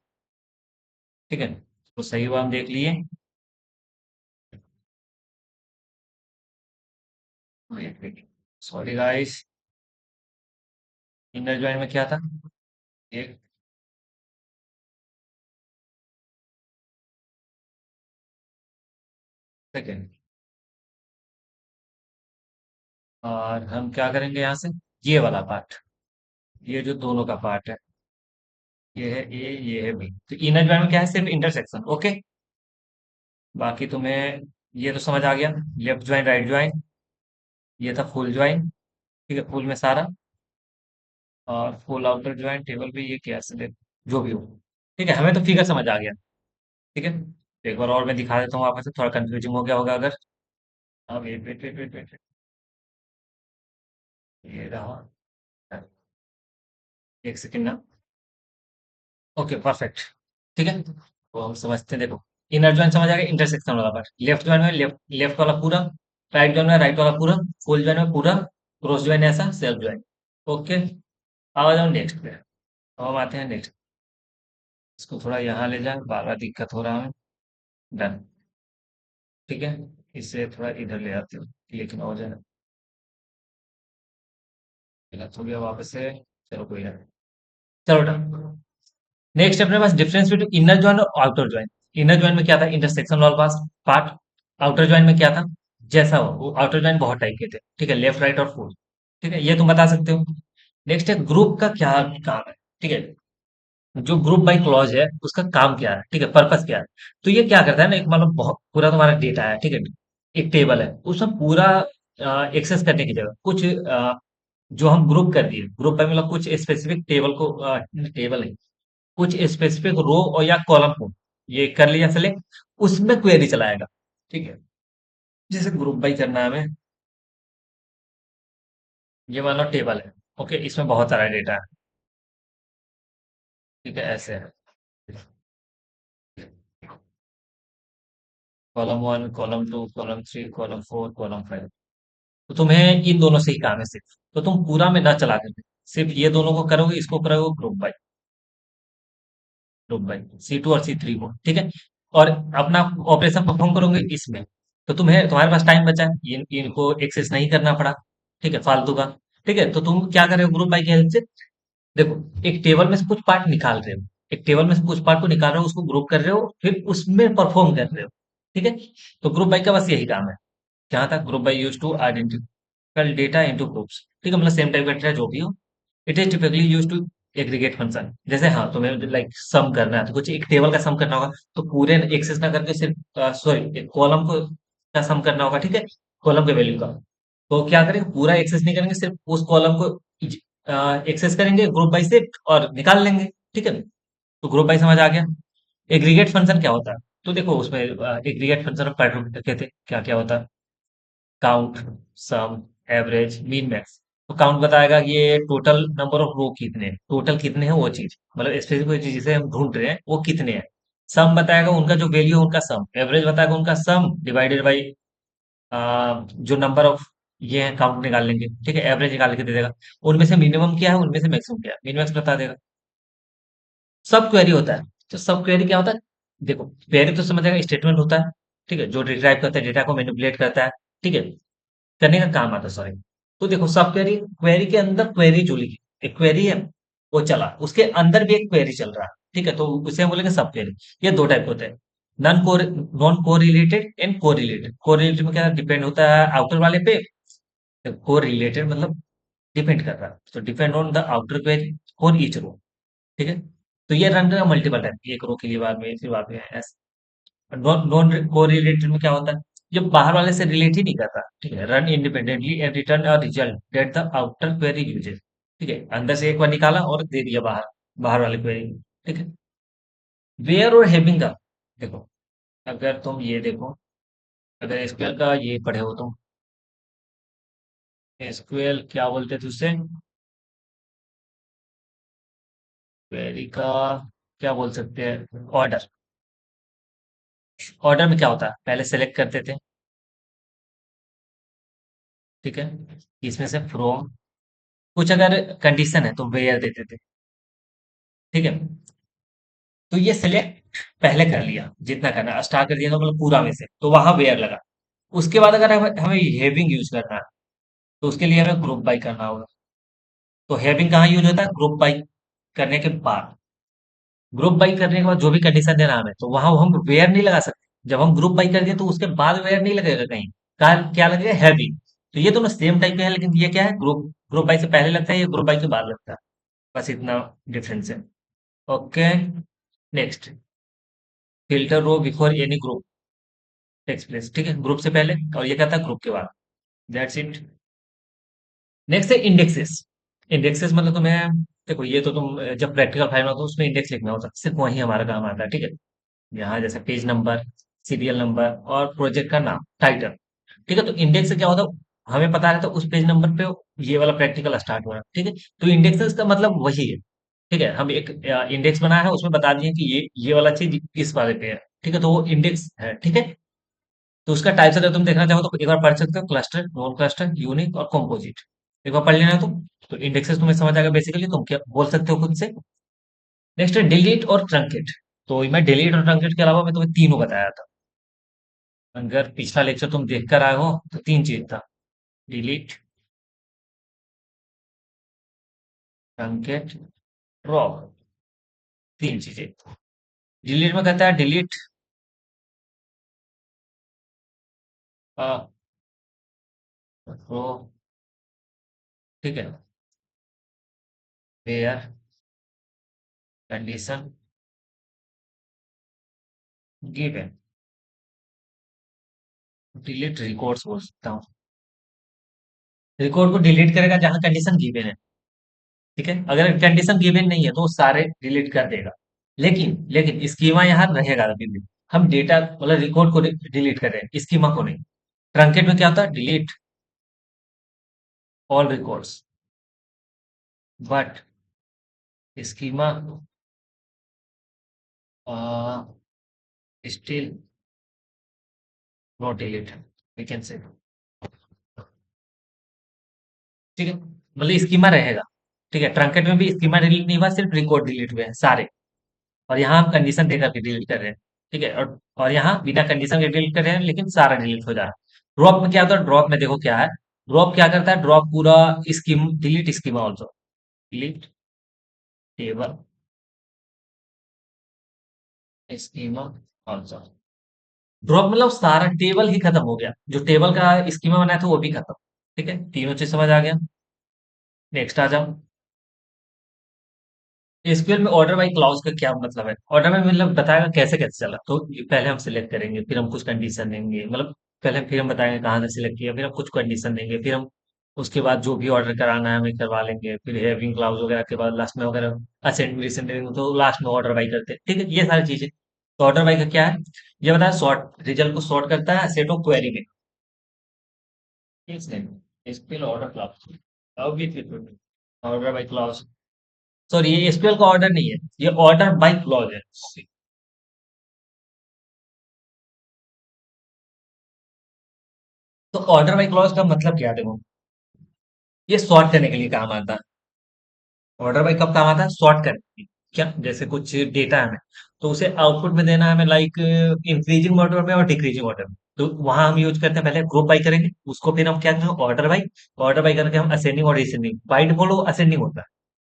ठीक है। तो सही हुआ हम देख लिए। सॉरी गाइस, इनर ज्वाइन में क्या था, एक सेकेंड। और हम क्या करेंगे यहाँ से, ये वाला पार्ट, ये जो दोनों का पार्ट है, ये है ए ये है बी, तो इनर ज्वाइन में क्या है, सिर्फ इंटरसेक्शन, ओके। बाकी तुम्हें ये तो समझ आ गया, लेफ्ट ज्वाइन राइट ज्वाइन, ये था फुल ज्वाइन, ठीक है, फुल में सारा। और फुल आउटर ज्वाइन टेबल पे ये क्या सिलेक्ट, जो भी हो, ठीक है, हमें तो फिगर समझ आ गया, ठीक है। तो एक बार और मैं दिखा देता हूँ आपस से, थोड़ा कंफ्यूजिंग हो गया होगा अगर। हाँ, wait wait wait wait wait, ये रहा, एक सेकेंड ना। ओके परफेक्ट, ठीक है। तो हम समझते हैं, देखो इनर ज्वाइन समझ आ गया, इंटरसेक्शन वाला पार्ट, लेफ्ट ज्वाइन में लेफ्ट लेफ्ट वाला पूरा, राइट ज्वाइन में राइट वाला पूरा, फुल ज्वाइन में पूरा, क्रॉस ज्वाइन ऐसा, सेल्फ ज्वाइन, ओके। आ जाओ नेक्स्ट पे, अब हम आते हैं नेक्स्ट। इसको थोड़ा यहाँ ले जाए, बार बार दिक्कत हो रहा है। डन, ठीक है। इसे थोड़ा इधर ले आते हो, लेकिन हो जाए, गलत हो गया वापस से। चलो कोई ना, चलो डन। नेक्स्ट अपने पास डिफरेंस बिटवीन इनर ज्वाइन और आउटर ज्वाइन। इनर ज्वाइन में क्या था, इंटरसेक्शन वाला पास पार्ट। आउटर ज्वाइन में क्या था, जैसा हो वो, आउटर ज्वाइन बहुत टाइप के थे, ठीक है, लेफ्ट राइट और फुल, ठीक है, ये तुम बता सकते हो। नेक्स्ट है ग्रुप का क्या काम है, ठीक है। जो ग्रुप बाय क्लॉज है उसका काम क्या है, ठीक है, पर्पस क्या है। तो ये क्या करता है ना, एक मतलब बहुत पूरा तुम्हारा डेटा है, ठीक है, एक टेबल है, उसमें पूरा एक्सेस करने की जगह कुछ जो हम ग्रुप कर दिए, ग्रुप बाय मतलब कुछ स्पेसिफिक टेबल को, टेबल है, कुछ स्पेसिफिक रो और या कॉलम को ये कर लिया सेलेक्ट, उसमें क्वेरी चलाएगा, ठीक है। जैसे ग्रुप बाय करना है हमें, ये मान लो टेबल है, ओके, इसमें बहुत सारा डेटा है, ठीक है, ऐसे है, column one column two column three column four column five. तो तुम्हें इन दोनों से ही काम है सिर्फ, तो तुम पूरा में ना चला करके सिर्फ ये दोनों को करोगे, इसको करोगे ग्रुप बाय सी टू और सी थ्री को, ठीक है। और अपना ऑपरेशन परफॉर्म करोगे इसमें, तो तुम्हें तुम्हारे पास टाइम बचा है, इनको एक्सेस नहीं करना पड़ा, ठीक है, फालतू का, ठीक है। तो तुम क्या कर रहे हो ग्रुप बाय की हेल्प से, देखो एक टेबल में से कुछ पार्ट निकाल रहे हो, एक टेबल में से कुछ पार्ट को निकाल रहे हो, उसको ग्रुप कर रहे हो, फिर उसमें परफॉर्म कर रहे हो, ठीक है। तो ग्रुप बाय का बस यही काम है। जहां तक group by use to identify data into groups, ठीक है, मतलब सेम टाइप का डेटा जो भी हो। It is typically use to aggregate function, जैसे हाँ तुम्हें लाइक सम करना है, तो कुछ एक टेबल का सम करना होगा, तो पूरे एक्सेस ना करके सिर्फ सॉरी एक कॉलम को का सम करना होगा, ठीक है, कॉलम के वैल्यू का। तो क्या करेंगे, पूरा एक्सेस नहीं करेंगे, सिर्फ उस कॉलम को एक्सेस करेंगे ग्रुप बाय से और निकाल लेंगे, ठीक है। तो ग्रुप बाय समझ आ गया। एग्रीगेट फंक्शन क्या होता है, तो देखो उसमें एग्रीगेट फंक्शन ऑफ पैरामीटर कहते हैं, क्या क्या होता है, काउंट, सम, एवरेज, मीन, मैक्स। तो काउंट बताएगा कि ये टोटल नंबर ऑफ रो कितने हैं, टोटल कितने हैं वो चीज, मतलब स्पेसिफिक चीज जिसे हम ढूंढ रहे हैं वो कितने हैं। सम बताएगा उनका जो वैल्यू है उनका सम, एवरेज बताएगा उनका सम डिवाइडेड बाई जो नंबर ऑफ ये है, काउंट निकाल लेंगे, ठीक है, एवरेज निकाल के दे देगा। उनमें से मिनिमम क्या है, उनमें से मैक्सिमम क्या है, मिन मैक्स बता देगा। सब क्वेरी होता है, तो सब क्वेरी क्या होता है, देखो क्वेरी तो समझ आएगा, स्टेटमेंट होता है, ठीक है, जो डिराइव करता है डेटा को मैनिपुलेट करता है, ठीक है, करने का काम आता है, सॉरी। तो देखो सब क्वेरी, क्वेरी के अंदर क्वेरी जो लिखी, एक क्वेरी है वो चला, उसके अंदर भी एक क्वेरी चल रहा है, ठीक है, तो उसे हम बोलेंगे सब क्वेरी। ये दो टाइप होते हैं, non correlated and correlated. Correlated में क्या डिपेंड होता है आउटर वाले पे, कोरिलेटेड मतलब डिपेंड कर रहा है, तो depend on the outer query for each row. ठीक है, तो ये रन करेगा मल्टीपल टाइम, एक रो के लिए बाद में, फिर बाद में ऐसे। नॉन नॉन कोरिलेटेड में क्या होता है, ये बाहर वाले से रिलेट ही नहीं करता। ठीक है, run independently and return a result that the outer query uses. ठीक है, अंदर से एक बार निकाला और दे दिया बाहर, बाहर वाले क्वेरी। ठीक है, वेयर और हैविंग का देखो, अगर तुम ये देखो, अगर एसक्यूएल का ये पढ़े हो तुम, एसक्यूएल क्या बोलते थे उससे, क्वेरी का क्या बोल सकते हैं, ऑर्डर। ऑर्डर में क्या होता है, पहले सेलेक्ट करते थे। ठीक है, इसमें से फ्रॉम, कुछ अगर कंडीशन है तो वेयर देते थे। ठीक है, तो ये सिलेक्ट पहले कर लिया, जितना करना स्टार्ट कर दिया तो मतलब पूरा में से, तो वहां वेयर लगा। उसके बाद अगर हमें हैविंग यूज करना है, तो उसके लिए हमें ग्रुप बाई करना होगा। तो हैविंग कहाँ यूज होता है, ग्रुप बाई करने के बाद। ग्रुप बाई करने के बाद जो भी कंडीशन देना हमें, तो वहां हम वेयर नहीं लगा सकते। जब हम ग्रुप बाई कर दिए तो उसके बाद वेयर नहीं लगेगा कहीं, कहा क्या लगेगा, हैविंग। तो ये दोनों सेम टाइप के हैं, लेकिन ये क्या है, ग्रुप ग्रुप बाई से पहले लगता है, ये ग्रुप बाई के बाद लगता है। बस इतना डिफरेंस है। Okay, next, filter row before any group takes place. ठीक है, ग्रुप से पहले, और ये कहता है ग्रुप के बाद। That's it. नेक्स्ट है इंडेक्सेस। इंडेक्सेस मतलब तुम्हें, देखो ये तो तुम जब प्रैक्टिकल फाइल में हो तो उसमें इंडेक्स लिखना होता है, सिर्फ वही हमारा काम आता है। ठीक है, यहाँ जैसे पेज नंबर, सीरियल नंबर और प्रोजेक्ट का नाम, टाइटल। ठीक है, तो इंडेक्स से क्या होता है, हमें पता रहता है उस पेज नंबर पे ये वाला प्रैक्टिकल स्टार्ट हो रहा है। ठीक है, तो इंडेक्सेस का मतलब वही है। ठीक है, हम एक इंडेक्स बनाया है, उसमें बता दिए कि ये वाला चीज इस वाले पे है। ठीक है, तो वो इंडेक्स है। ठीक है, तो उसका टाइप्स अगर तुम देखना चाहो तो एक बार पढ़ सकते हो, क्लस्टर, नॉन क्लस्टर, यूनिक और कॉम्पोजिट। एक बार पढ़ लेना है तुम, तो इंडेक्सेस तुम्हें समझ आएगा बेसिकली, तुम क्या बोल सकते हो खुद से। नेक्स्ट है डिलीट और ट्रंकेट। तो मैं डिलीट और ट्रंकेट के अलावा मैं तुम्हें तीनों बताया था। अगर पिछला लेक्चर तुम देख कर आए हो तो तीन चीज था, डिलीट, ट्रंकेट, ड्रॉप, तीन चीजें। डिलीट में कहता है डिलीट, रो। ठीक है, where, condition, given. Delete records बोल सकता हूँ, रिकॉर्ड को डिलीट करेगा जहां कंडीशन गिवन है। ठीक है, अगर कंडीशन गिवन नहीं है तो वो सारे डिलीट कर देगा। लेकिन स्कीमा यहाँ रहेगा अभी भी। हम डेटा मतलब रिकॉर्ड को डिलीट कर रहे हैं, स्कीमा को नहीं। ट्रंकेट में क्या होता है, delete all records, but schema still not delete, we can say. ठीक है, मतलब स्कीमा रहेगा। ठीक है, ट्रंकेट में भी स्कीमा डिलीट नहीं हुआ, सिर्फ रिकॉर्ड डिलीट हुए हैं सारे। और यहाँ हम कंडीशन देकर के डिलीट कर रहे हैं। ठीक है, और यहाँ बिना कंडीशन के डिलीट कर रहे हैं, लेकिन सारा डिलीट हो जा रहा है। ड्रॉप में क्या होता है, ड्रॉप में देखो क्या है, ड्रॉप क्या करता है, ड्रॉप पूरा scheme delete, schema also delete, table, schema also. Drop मतलब सारा टेबल ही खत्म हो गया, जो टेबल का स्कीमा बनाया था वो भी खत्म। ठीक है, तीनों चीज समझ आ गया। नेक्स्ट आ जाओ, एसक्यूएल में ऑर्डर बाई क्लॉज का क्या मतलब है, ऑर्डर में मतलब बताएगा कैसे कैसे चला। तो पहले हम सिलेक्ट करेंगे, फिर हम कुछ कंडीशन देंगे, मतलब पहले फिर हम बताएंगे कहाँ से सिलेक्ट किया, फिर हम कुछ कंडीशन देंगे, फिर हम उसके बाद जो भी ऑर्डर कराना है हमें करवा लेंगे, फिर हैविंग क्लाउज वगैरह के बाद लास्ट में अगर असेंडिंग डिसेंडिंग तो लास्ट में ऑर्डर बाई करते हैं। ठीक है, ये सारी चीजें। तो ऑर्डर बाई का क्या है, ये बताया सॉर्ट, रिजल्ट को सॉर्ट करता है सेट ऑफ क्वेरी में। SQL order clause, order by clause, sorry ये एसक्यूएल का ऑर्डर नहीं है, ये ऑर्डर बाई क्लॉज है। तो ऑर्डर बाई क्लॉज का मतलब क्या है, देखो ये सॉर्ट करने के लिए काम आता है। ऑर्डर बाई कब काम आता है, सॉर्ट करने के लिए। क्या, जैसे कुछ डेटा है हमें, तो उसे आउटपुट में देना है हमें, लाइक इंक्रीजिंग ऑर्डर में और डिक्रीजिंग ऑर्डर में। तो वहां हम यूज करते हैं, पहले ग्रुप बाई करेंगे, उसको फिर हम क्या करेंगे, ऑर्डर बाई। ऑर्डर बाई करके हम असेंडिंग और डिसेंडिंग, बाई डिफॉल्ट असेंडिंग होता है।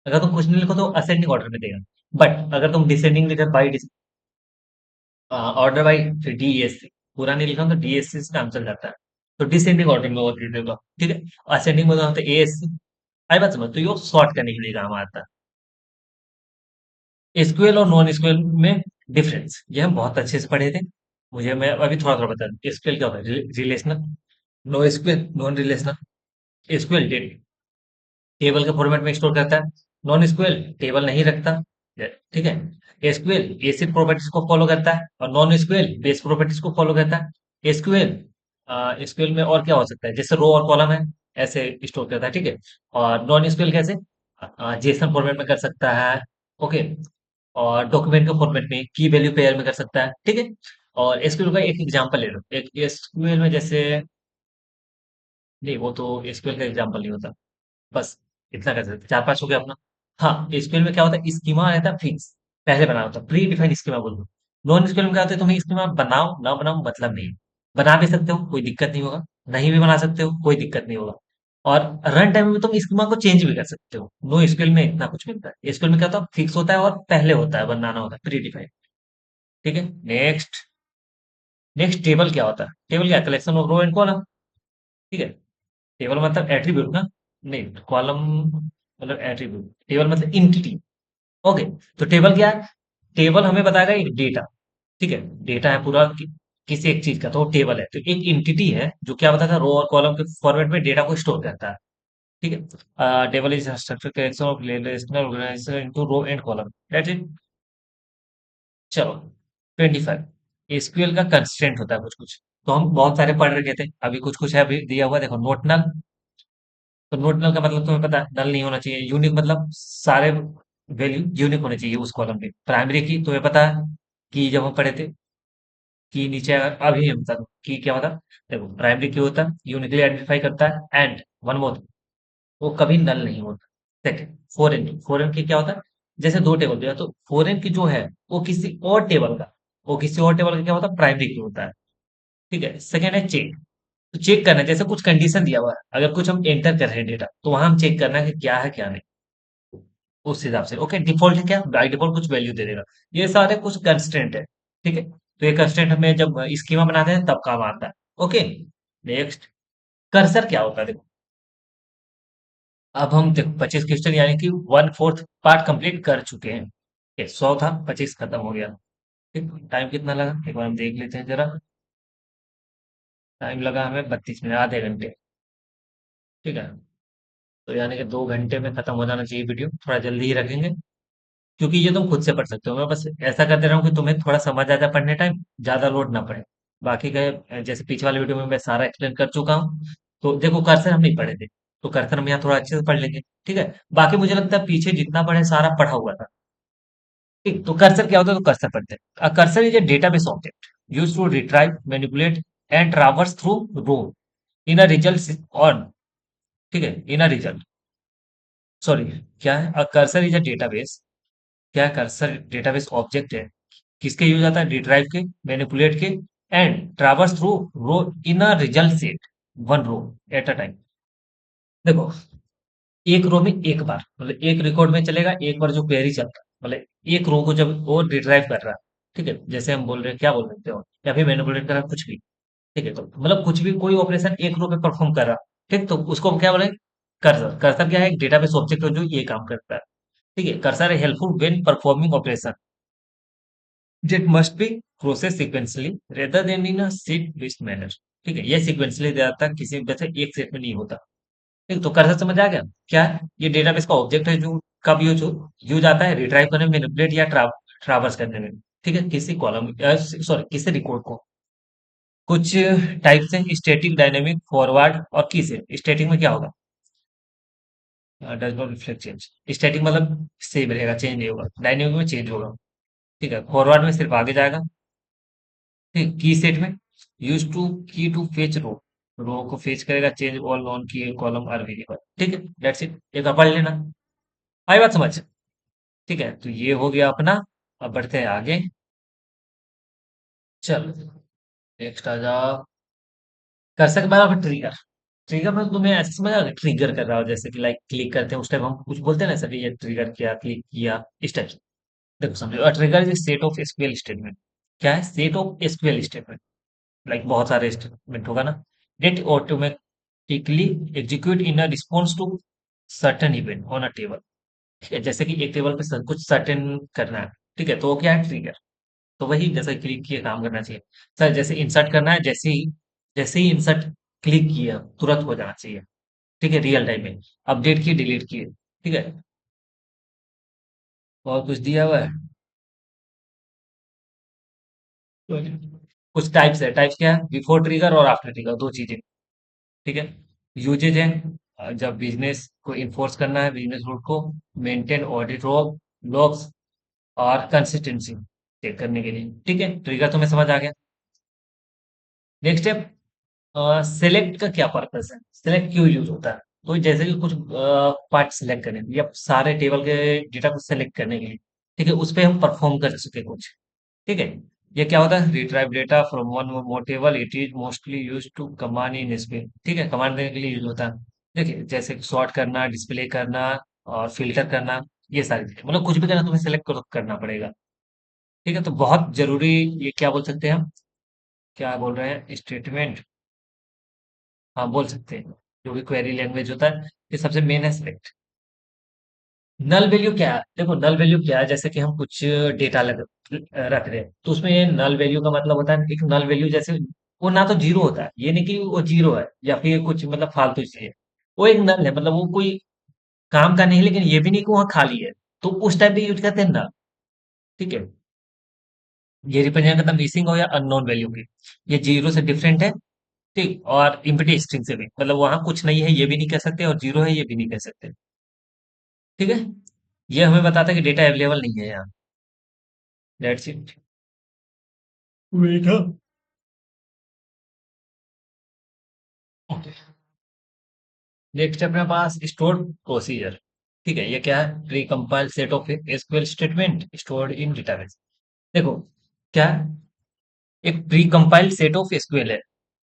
अगर तुम कुछ नहीं लिखो तो असेंडिंग ऑर्डर में देगा, बट अगर तुम डिसेंडिंग लिखो बाई, ऑर्डर बाई डीएससी, पूरा नहीं लिखा हूं तो डीएससी से काम चल जाता है। तो डिसेंडिंग ऑर्डर में और देगा, ठीक है। असेंडिंग में होता है एएससी। आई बात समझ, तो ये सॉर्ट करने के लिए काम आता है। एसक्यूएल और नॉन एसक्यूएल में डिफरेंस ये हम बहुत अच्छे से पढ़े थे। मुझे मैं अभी थोड़ा थोड़ा बता दूं, एसक्यूएल क्या होता है, relational. No SQL non relational. SQL table के फॉर्मेट में स्टोर करता है। नॉन एसक्यूएल टेबल नहीं रखता, ठीक है। एसक्यूएल एसिड प्रॉपर्टीज को फॉलो करता है और नॉन एसक्यूएल बेस प्रॉपर्टीज को फॉलो करता है। एसक्यूएल एसक्यूएल में और क्या हो सकता है, जैसे रो और कॉलम है, ऐसे स्टोर करता है, ठीक है। और नॉन एसक्यूएल कैसे, जेसन फॉर्मेट में कर सकता है, ओके। और डॉक्यूमेंट के फॉर्मेट में की वैल्यू पेयर में कर सकता है, ठीक है। और एसक्यूएल का एक एग्जांपल ले लो, एक एसक्यूएल में जैसे, नहीं वो तो एसक्यूएल का एग्जांपल नहीं होता। बस इतना कर सकते, 4-5 हो गया अपना। हाँ, एसक्यूएल में क्या होता है, स्कीमा रहता है फिक्स, पहले बना होता है, प्री डिफाइंड स्कीमा बोल दो। नॉन एसक्यूएल में क्या होता है, तुम्हें स्कीमा बनाओ ना बनाओ मतलब नहीं है। बना भी सकते हो, कोई दिक्कत नहीं होगा। नहीं भी बना सकते हो, कोई दिक्कत नहीं होगा। और रन टाइम में तुम स्कीमा को चेंज भी कर सकते हो। नो एसक्यूएल में इतना कुछ मिलता है, एसक्यूएल में क्या होता है, फिक्स होता है और पहले होता है, बनाना होता है, प्री डिफाइंड, ठीक है। नेक्स्ट, नेक्स्ट टेबल क्या होता है, टेबल क्या, collection of row and column, ठीक है। टेबल मतलब एट्रीब्यूट ना, नहीं कॉलम मतलब एट्रीब्यूट, टेबल मतलब इंटिटी, ओके। तो टेबल क्या है, टेबल हमें बताएगा एक डेटा, ठीक है। डेटा है पूरा किसी एक चीज का, तो वो टेबल है, तो एक इंटिटी है जो क्या बताता है, रो और कॉलम के फॉर्मेट में डेटा को स्टोर करता है, ठीक है। Table is structure collection of relational organization into row and column, that's it. चलो, 25, एसक्यूएल का कंस्ट्रेंट होता है कुछ कुछ, तो हम बहुत सारे पढ़ रखे थे, अभी कुछ कुछ है, अभी दिया हुआ है, देखो नोट नल। तो नोट नल का मतलब तुम्हें पता है, नल नहीं होना चाहिए। यूनिक मतलब सारे वैल्यू यूनिक होने चाहिए उस कॉलम पे। प्राइमरी की तुम्हें पता है कि जब हम पढ़े थे कि नीचे अभी हम बता दूं कि क्या होता है। देखो प्राइमरी की होता है, यूनिकली आइडेंटिफाई करता है, एंड वन मोर, वो कभी नल नहीं होता। सेकंड, फॉरेन की, फॉरेन की क्या होता है, जैसे दो टेबल दिया तो फॉरेन की जो है वो किसी और टेबल का, वो किसी और टेबल का क्या होता है, प्राइमरी की होता है, ठीक है। सेकंड है चेक, तो चेक करना है, जैसे कुछ कंडीशन दिया हुआ है, अगर कुछ हम एंटर कर रहे हैं डेटा, तो वहां हम चेक करना है कि क्या है क्या नहीं, उस हिसाब से, ओके। डिफॉल्ट है क्या, बाय डिफॉल्ट कुछ वैल्यू दे देगा। ये सारे कुछ कंस्ट्रेंट है, ठीक है। तो ये कंस्ट्रेंट हमें जब स्कीमा बनाते हैं तब काम आता है, ओके। नेक्स्ट, कर्सर क्या होता है, देखो अब हम देखो 25 क्वेश्चन यानी कि 1/4 पार्ट कंप्लीट कर चुके हैं। ये 100 था, 25 खत्म हो गया, ठीक। टाइम कितना लगा एक बार हम देख लेते हैं जरा। टाइम लगा हमें 32 मिनट, आधे घंटे, ठीक है। तो यानी कि 2 घंटे में खत्म हो जाना चाहिए वीडियो, थोड़ा जल्दी ही रखेंगे, क्योंकि ये तुम खुद से पढ़ सकते हो। मैं बस ऐसा कर दे रहा हूँ कि तुम्हें थोड़ा समझ आ जाए पढ़ने टाइम, ज्यादा लोड ना पड़े। बाकी का जैसे पीछे वाले वीडियो में मैं सारा एक्सप्लेन कर चुका हूँ। तो देखो कर्सर हम नहीं पढ़े थे, तो कर्सर हम यहाँ थोड़ा अच्छे से पढ़ लेंगे, ठीक है। बाकी मुझे लगता है पीछे जितना पढ़े सारा पढ़ा हुआ था, ठीक। तो कर्सर क्या होता है, तो कर्सर पढ़ते हैं। Cursor is a database object use to retrieve, manipulate and traverse through row in a result on, ठीक है, इन अ रिजल्ट, सॉरी, क्या है, a cursor is a database, क्या कर्सर डेटाबेस ऑब्जेक्ट है, किसके यूज आता है, रिट्राइव के, मैनिपुलेट के, and traverse through row in a result set, one row at a time. देखो एक रो में एक बार, मतलब एक रिकॉर्ड में चलेगा एक बार जो क्वेरी चलता है, मतलब एक रो को जब वो रिट्राइव कर रहा है, ठीक है। जैसे हम बोल रहे हैं, क्या बोल सकते हो, या फिर मैनिपुलेट कर रहा है, कुछ भी, ठीक है। तो मतलब कुछ भी कोई ऑपरेशन एक रो पे परफॉर्म कर रहा है, ठीक। तो उसको क्या बोले, कर्सर। कर्सर क्या है, एक डेटाबेस ऑब्जेक्ट है जो ये काम करता है, ठीक है। कर्सर है helpful when performing operation that must be processed sequentially rather than in a set based manner, ठीक है। ये सीक्वेंशियली जाता है, किसी वजह से एक सेट में नहीं होता, ठीक। तो कर्सर समझ आ गया क्या है, ये डेटाबेस का ऑब्जेक्ट है जो कब यूज आता है, रिट्राइव करने में, मैनिपुलेट या ट्रावर्स करने में, ठीक है, किसी कॉलम, सॉरी किसी रिकॉर्ड को। कुछ टाइप्स हैं, स्टैटिक, डायनेमिक, फॉरवर्ड और की से। स्टैटिक में क्या होगा, does not reflect change. Static मतलब सेम रहेगा, चेंज नहीं होगा। डायनेमिक में चेंज होगा, ठीक है। फॉरवर्ड में सिर्फ आगे जाएगा, ठीक। की सेट में यूज टू, की टू फेच रो, रो को फेच करेगा, चेंज ऑल नॉन की कॉलम आर वेरिएबल, ठीक है। दैट्स इट, एक पढ़ लेना, आई बात समझ, ठीक है। तो ये हो गया अपना, अब बढ़ते हैं आगे। चल, नेक्स्ट आ जाओ। कर सकते बाद ट्रिगर। ट्रिगर में तुम्हें ऐसे समझ आ ट्रिगर कर रहा हो, जैसे कि लाइक क्लिक करते हैं उस टाइम हम कुछ बोलते हैं ना सर, ये ट्रिगर किया, क्लिक किया, इस टाइप से। देखो समझो, trigger is set of SQL statement, क्या है? Set of SQL statement, like बहुत सारे स्टेटमेंट होगा ना, that automatically execute in a response to certain event on a table. ठीक है, जैसे कि एक टेबल पे कुछ सर्टेन करना है, ठीक है, तो वो क्या है? ट्रिगर। तो वही जैसे क्लिक किए काम करना चाहिए। सर जैसे इंसर्ट करना है, जैसे ही इंसर्ट क्लिक किया तुरंत हो जाना चाहिए। ठीक है, रियल टाइम में अपडेट किए, डिलीट किए। ठीक है, और कुछ दिया हुआ है? कुछ टाइप्स है, टाइप्स क्या है? बिफोर ट्रिगर और आफ्टर ट्रिगर, दो चीजें। ठीक है, यूजेज है, जब बिजनेस को इन्फोर्स करना है, बिजनेस रूल को मेंटेन ऑडिट लॉग्स और कंसिस्टेंसी चेक करने के लिए। ठीक है, ट्रिगर तो मैं समझ आ गया। नेक्स्ट है, सेलेक्ट का क्या पर्पस है, सेलेक्ट क्यों यूज होता है? तो जैसे कि कुछ पार्ट सेलेक्ट करें या सारे टेबल के डेटा को सेलेक्ट करने के लिए, ठीक है, उस पे हम परफॉर्म कर सके कुछ। ठीक है, ये क्या होता है? Retrieve data from one more table, it is mostly use to command in space. ठीक है, कमांड देने के लिए यूज होता है। देखिए, जैसे सॉर्ट करना, डिस्प्ले करना और फिल्टर करना, ये सारी चीजें, मतलब कुछ भी करना तुम्हें सेलेक्ट करना पड़ेगा। ठीक है, तो बहुत जरूरी, ये क्या बोल सकते हैं हम, क्या बोल रहे हैं, स्टेटमेंट, हाँ बोल सकते हैं। जो भी क्वेरी लैंग्वेज होता है, ये सबसे मेन है सिलेक्ट। नल वैल्यू क्या है? देखो, नल वैल्यू क्या है, जैसे कि हम कुछ डेटा रख रहे हैं, तो उसमें नल वैल्यू का मतलब होता है, एक नल वैल्यू जैसे वो ना तो जीरो होता है, ये नहीं कि वो जीरो है या फिर कुछ मतलब फालतू चीज है। वो एक नल है, मतलब वो कोई काम का नहीं है, लेकिन ये भी नहीं कि वहाँ खाली है। तो उस टाइप पे यूज करते हैं नल। ठीक है, ये रिप्रेजेंट करता है मिसिंग हो या अननोन वैल्यू की। ये जीरो से डिफरेंट है। ठीक, और इम्प्टी स्ट्रिंग से भी, मतलब वहां कुछ नहीं है ये भी नहीं कह सकते, और जीरो है ये भी नहीं कह सकते। ठीक है, ये हमें बताता है कि डेटा अवेलेबल नहीं है यहाँ। That's it. वेट। नेक्स्ट है अपने पास स्टोर प्रोसीजर। ठीक है, ये क्या है? Pre compile set of SQL statement stored in database. देखो, क्या है? एक pre compile set of SQL है।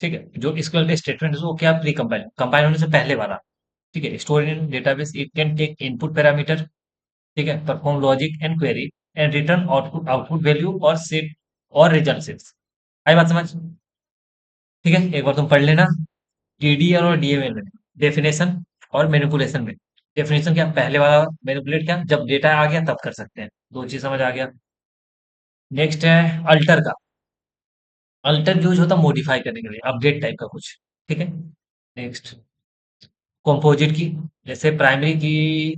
ठीक है, जो एसक्यूएल का स्टेटमेंट है वो क्या? प्री कंपाइल, कंपाइल होने से पहले वाला। ठीक है, store in database, it can take input parameter, ठीक है, perform logic and query and return output value और सेट और रिजल्ट सेट्स। आई बात समझ? ठीक है, एक बार तुम पढ़ लेना। टीडीएल और डीएमएल में डेफिनेशन और मैनिपुलेशन में। डेफिनेशन क्या? पहले वाला। मैनिपुलेट क्या? जब डेटा आ गया तब कर सकते हैं। दो चीज समझ आ गया। नेक्स्ट है अल्टर का। अल्टर यूज होता है मॉडिफाई करने के लिए, अपडेट टाइप का कुछ। ठीक है, नेक्स्ट कॉम्पोजिट की। जैसे प्राइमरी की,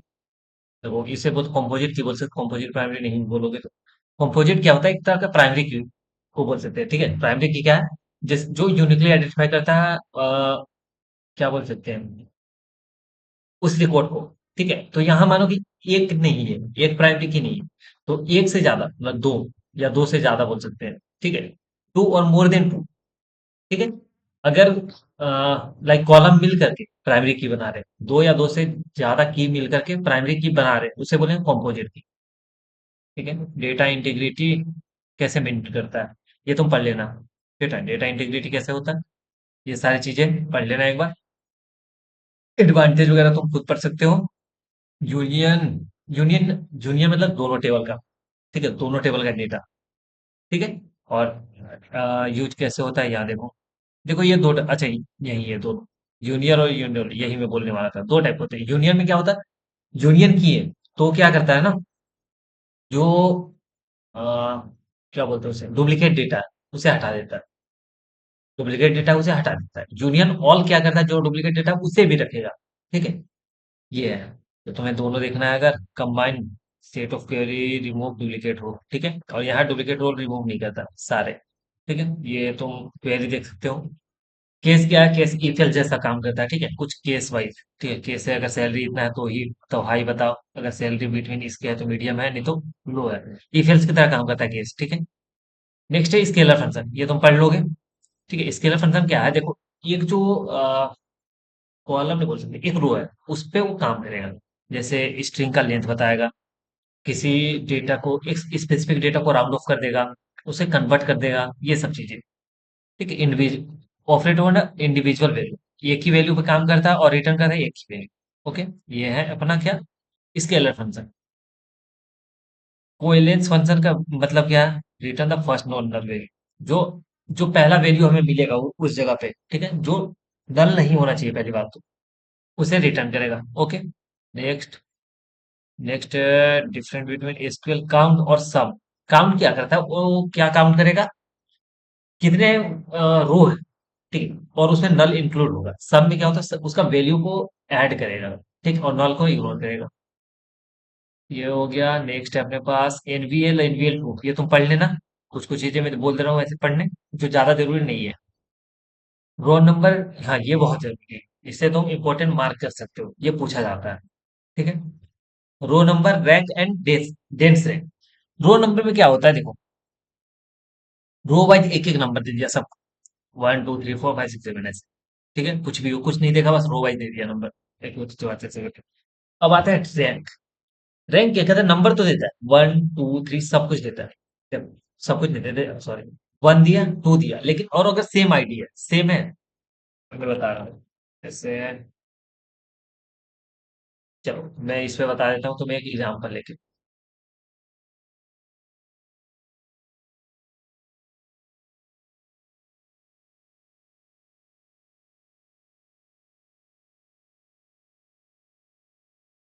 देखो इसे बहुत कॉम्पोजिट की बोल सकते, कॉम्पोजिट प्राइमरी नहीं बोलोगे तो। कॉम्पोजिट क्या होता है? एक तरह का प्राइमरी की को बोल सकते हैं। ठीक है, प्राइमरी की क्या है? जिस जो यूनिकली आइडेंटिफाई करता है, क्या बोल सकते हैं, उस रिकॉर्ड को। ठीक है, तो यहाँ मानो कि एक नहीं है, एक प्राइमरी की नहीं है, तो एक से ज्यादा, मतलब दो या दो से ज्यादा बोल सकते हैं। ठीक है, टू और मोर देन टू। ठीक है, अगर लाइक कॉलम मिल करके प्राइमरी की बना रहे, दो या दो से ज्यादा की मिल करके प्राइमरी की बना रहे, उसे बोलेंगे कॉम्पोजिट की। ठीक है, डेटा इंटीग्रिटी कैसे मेंटेन करता है, ये तुम पढ़ लेना। डेटा डेटा इंटीग्रिटी कैसे होता है, ये सारी चीजें पढ़ लेना एक बार। एडवांटेज वगैरह तुम खुद पढ़ सकते हो। यूनियन, यूनियन यूनियन मतलब दोनों टेबल का। ठीक है, दोनों टेबल का डेटा। ठीक है, और यूज कैसे होता है यहाँ देखो। देखो ये दो, अच्छा यही है दोनों, यूनियन और यूनियन, यही मैं बोलने वाला था। दो टाइप होते हैं। यूनियन में क्या होता है? यूनियन की है तो क्या करता है ना, जो अ, क्या बोलते हैं उसे, डुप्लीकेट डेटा है उसे हटा देता है। डुप्लीकेट डेटा उसे हटा देता है। यूनियन ऑल क्या करता है? जो डुप्लीकेट डेटा उसे भी रखेगा। ठीक है, ये है। तो तुम्हें दोनों देखना है, अगर combine set of query remove duplicate row. ठीक है, और यहाँ डुप्लीकेट रो रिमूव नहीं करता सारे। ठीक है, ये तुम क्वेरी देख सकते हो। केस क्या है? केस इफेल जैसा काम करता है। ठीक है, कुछ केस वाइज। ठीक है, केस है, अगर सैलरी इतना है तो ही तो हाई बताओ, अगर सैलरी बिटवीन इसके है तो मीडियम है, नहीं तो लो है। इफेल्स की तरह काम करता है केस। ठीक है, नेक्स्ट है स्केलर फंक्शन, ये तुम पढ़ लोगे। ठीक है, स्केलर फंक्शन क्या है? देखो, एक जो कॉलम नहीं बोल सकते, एक रो है, उस पे वो काम करेगा। जैसे स्ट्रिंग का लेंथ बताएगा, किसी डेटा को, एक स्पेसिफिक डेटा को राउंड ऑफ कर देगा, उसे कन्वर्ट कर देगा, ये सब चीजें। ठीक है, इंडिविजुअल ऑपरेट ना, इंडिविजुअल वैल्यू, एक ही वैल्यू पे काम करता है और रिटर्न करता है एक ही वैल्यू। ओके, ये है अपना क्या, स्केलर फंक्शन। कोएलेंस फंक्शन का मतलब क्या है? Return the first non null value. जो जो पहला वैल्यू हमें मिलेगा उस जगह पे, ठीक है, जो नल नहीं होना चाहिए पहली बात तो, उसे रिटर्न करेगा। Okay. Next. Next, different between SQL count और सम। काउंट क्या करता है, वो क्या काउंट करेगा, कितने रो है, ठीक है, और उसमें नल इंक्लूड होगा। सम में क्या होता है, उसका वैल्यू को ऐड करेगा, ठीक, और नल को इग्नोर करेगा। ये हो गया। नेक्स्ट है अपने पास एनवीएल, एनवीएल टू, ये तुम पढ़ लेना। कुछ कुछ चीजें मैं तो बोल दे रहा हूँ ऐसे पढ़ने, जो ज्यादा जरूरी नहीं है। रोल नंबर, हाँ ये बहुत जरूरी है, इससे तुम इंपॉर्टेंट मार्क कर सकते हो, ये पूछा जाता है। ठीक है। Row number, rank and dense, dense rank. Row number में क्या होता है, देखो, रो वाइज एक एक नंबर दे दिया सब, 1 2 3 4 5 6 7 ऐसे, ठीक है, कुछ भी हो, कुछ नहीं देखा, बस रो वाइज दे दिया नंबर, एक दो तीन चार पाँच छह सात। अब आता है रैंक। रैंक क्या कहता है, नंबर तो देता है, 1 2 3 सब कुछ देता है। जब सब कुछ नहीं देते, सॉरी, 1 दिया, 2 दिया, लेकिन और अगर सेम आईडी है, सेम है, मैं बता रहा हूँ जैसे, चलो मैं इस पे बता देता हूँ तुम्हें एक एग्जांपल लेके।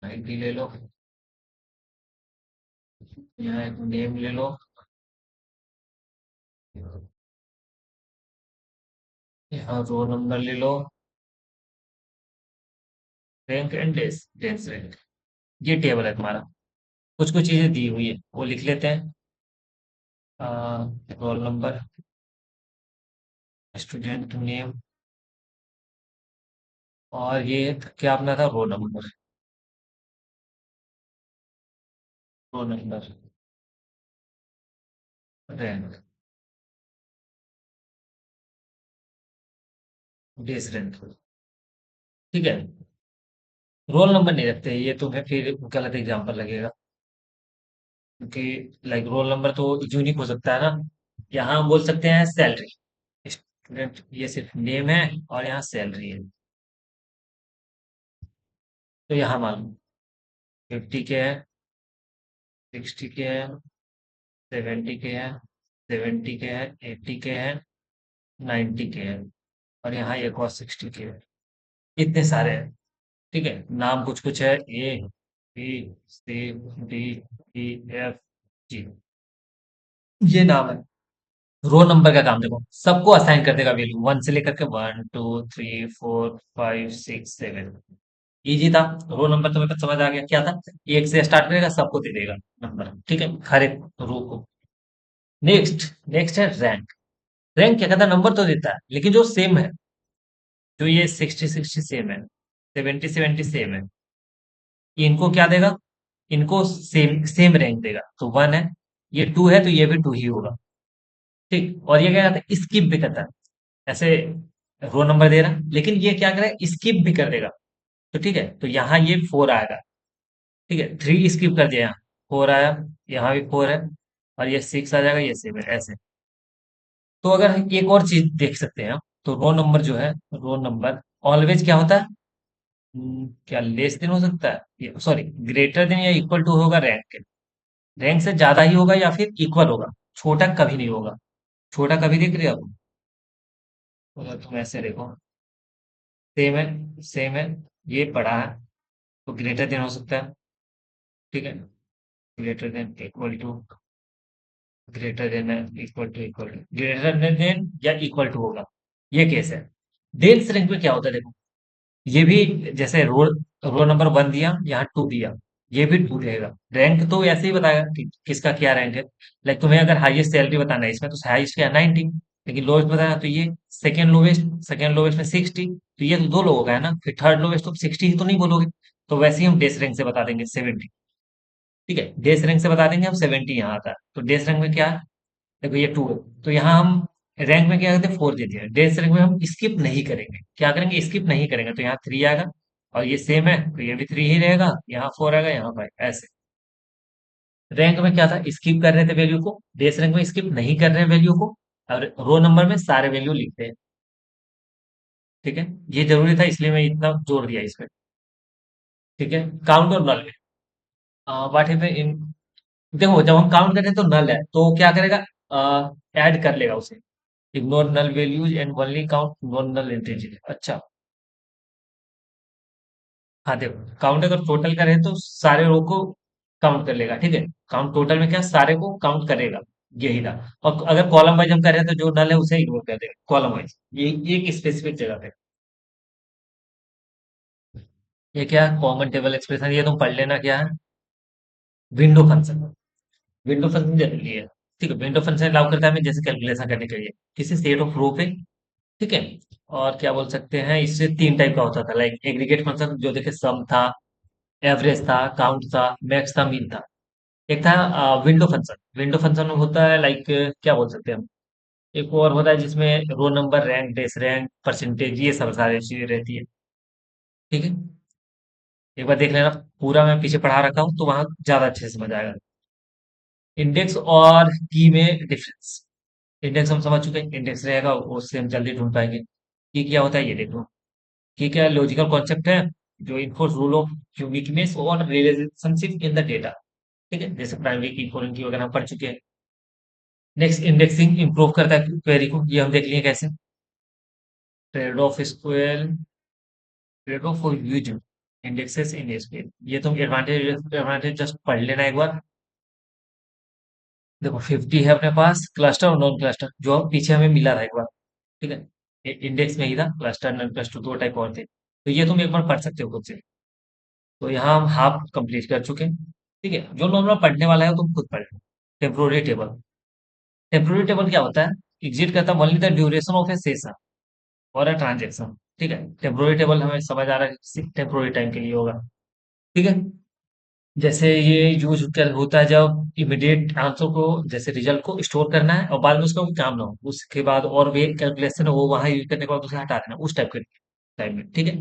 आईडी ले लो, यहाँ एक नेम ले लो, यहाँ रोल नंबर ले लो, rank and dense, dense rank, ये टेबल है तुम्हारा। कुछ कुछ चीजें दी हुई है वो लिख लेते हैं। रोल नंबर, स्टूडेंट नेम, और ये क्या अपना था, roll number, roll number, rank, dense rank, ठीक है। रोल नंबर नहीं रखते, ये तुम्हें फिर गलत एग्जांपल लगेगा, क्योंकि लाइक रोल नंबर तो यूनिक हो सकता है ना। यहाँ हम बोल सकते हैं सैलरी, स्टूडेंट, ये सिर्फ नेम है, और यहाँ सैलरी है। तो यहाँ मान लो 50 के है, 60 के है, 70 के है, 70 के है, 80 के है, 90 के है, और यहाँ एक और 60 के है। इतने सारे हैं, ठीक है। नाम कुछ कुछ है, A B C D E F G, ये नाम है। रो नंबर का काम देखो, सबको असाइन कर देगा वैल्यू, 1 से लेकर के 1 2 3 4 5 6 7। इजी था। रो नंबर तुम्हें पता समझ आ गया क्या था, एक से स्टार्ट करेगा, सबको दे देगा नंबर, ठीक है, हर एक रो को। नेक्स्ट। नेक्स्ट है रैंक। रैंक क्या कहता है, नंबर तो देता है, लेकिन जो सेम है, जो ये 60 60 सेम है, 70 70 सेम है, इनको क्या देगा, इनको सेम सेम रैंक देगा। तो 1 है, ये 2 है, तो ये भी 2 ही होगा, ठीक। और ये क्या कहता है, स्किप भी करता है, ऐसे रो नंबर दे रहा है, लेकिन ये क्या करेगा, स्किप भी कर देगा। तो ठीक है, तो यहाँ ये 4 आएगा, ठीक है, 3 स्किप कर दिया, यहाँ 4 आया, यहाँ भी 4 है, और ये 6 आ जाएगा, ये 7 ऐसे। तो अगर एक और चीज देख सकते हैं हम, तो रो नंबर जो है, रो नंबर ऑलवेज क्या होता है, क्या लेस देन हो सकता है, ये सॉरी, ग्रेटर देन या इक्वल टू होगा रैंक के। रैंक से ज्यादा ही होगा या फिर इक्वल होगा, छोटा कभी नहीं होगा। छोटा कभी देख रहे हो आप, अगर तुम ऐसे देखो, सेम है, सेम है, ये बड़ा है, तो ग्रेटर देन हो सकता है, ठीक है, greater than, equal to, greater than, equal to, equal to, greater than या इक्वल टू होगा, ये केस है। डेंस रैंक में क्या होता है देखो, ये भी जैसे रोल, रोल नंबर 1 दिया, यहाँ 2 दिया, ये भी 2 रहेगा। रैंक तो ऐसे ही बताएगा कि किसका क्या रैंक है। लाइक तुम्हें अगर हाईएस्ट सैलरी बताना है इसमें, तो हाईएस्ट क्या, 90, लेकिन लोवेस्ट बताना तो ये सेकंड लोवेस्ट, सेकंड लोवेस्ट में 60, तो ये तो 2 लोगों का है ना, फिर थर्ड लोवेस्ट तुम 60 ही तो नहीं बोलोगे। तो वैसे ही हम डेस रैंक से बता देंगे 70, ठीक है, डेस रैंक से बता देंगे हम 70 यहाँ आता है। तो डेस रैंक में क्या है, देखो ये 2 है, तो यहाँ हम रैंक में क्या करते हैं, 4 दे दिया। डेंस रैंक में हम स्किप नहीं करेंगे, क्या करेंगे, स्किप नहीं करेंगे, तो यहाँ 3 आएगा, और ये सेम है, तो ये भी 3 ही रहेगा, यहाँ 4 आएगा, यहाँ 5 ऐसे। रैंक में क्या था, स्किप कर रहे थे वैल्यू को, डेस रैंक में स्किप नहीं कर रहे हैं वैल्यू को, और रो नंबर में सारे वैल्यू लिखते हैं, ठीक है। ये जरूरी था, इसलिए मैं इतना जोर दिया इस पे, ठीक है। काउंट और नल में, वाट इफ इन, देखो जब हम काउंट करें तो नल है, तो क्या करेगा, ऐड कर लेगा उसे। Ignore null values and only count non null integer. अच्छा, हाँ देखो, काउंट अगर टोटल करें तो सारे रो को काउंट कर लेगा, ठीक है। काउंट टोटल में क्या, सारे को काउंट करेगा, यही था। और अगर कॉलम वाइज हम करें तो जो नल है उसे इग्नोर कर देगा कॉलम वाइज, ये एक स्पेसिफिक जगह पे। ये क्या कॉमन टेबल एक्सप्रेशन, ये तुम पढ़ लेना क्या है, विंडो फंक्शन। विंडो फंक्शन जरूरी है, ठीक है। विंडो फंक्शन अलाउ करता है हमें जैसे कैलकुलेशन करने के लिए किसी सेट ऑफ रो पे, ठीक है। और क्या बोल सकते हैं, इससे तीन टाइप का होता था, लाइक एग्रीगेट फंक्शन जो देखे सम था, एवरेज था, काउंट था, मैक्स था, मीन था। एक था विंडो फंक्शन। विंडो फंक्शन होता है लाइक, क्या बोल सकते हैं हम, एक और होता है जिसमें रो number, rank, dense rank, percentage, ये सब सारी चीजें रहती है, ठीक है। एक बार देख लेना, पूरा मैं पीछे पढ़ा रखा हूँ तो वहां ज्यादा अच्छे से समझ आएगा। इंडेक्स और की में डिफरेंस। इंडेक्स हम समझ चुके हैं, इंडेक्स रहेगा उससे हम जल्दी ढूंढ पाएंगे। की क्या होता है ये देखो। की क्या लॉजिकल कॉन्सेप्ट है जो इन्फोर्स रूल ऑफ यूनिकनेस और रिलेशनशिप इन द डेटा, ठीक है। जैसे प्राइमरी की, फॉरेन की वगैरह हम पढ़ चुके हैं। नेक्स्ट, इंडेक्सिंग इंप्रूव करता है क्वेरी को, ये हम देख लिए कैसे। Trade off square, trade off use indexes in SQL, ये तुम एडवांटेज एडवांटेज जस्ट पढ़ लेना एक बार। देखो 50 है अपने पास, क्लस्टर और नॉन क्लस्टर, जो पीछे हमें मिला था एक बार, ठीक है। इंडेक्स में ही था, क्लस्टर नॉन क्लस्टर दो टाइप और थे, तो ये तुम एक बार पढ़ सकते हो खुद से। तो यहाँ हम हाफ कंप्लीट कर चुके हैं, ठीक है। जो नॉर्मल पढ़ने वाला है वो तुम खुद पढ़ लो। Temporary table. टेम्पोररी टेबल क्या होता है, एग्जिट करता है only the duration of a session और अ ट्रांजेक्शन, ठीक है। टेम्पोररी टेबल हमें समझ आ रहा है टेम्पोररी टाइम के लिए होगा, ठीक है। जैसे ये यूज होता है जब इमीडिएट आंसर को, जैसे रिजल्ट को स्टोर करना है और बाद में उसका कोई काम ना हो, उसके बाद और भी कैलकुलेशन हो वहां यूज करने के बाद उसे हटा देना, उस टाइप के टाइम में, ठीक है।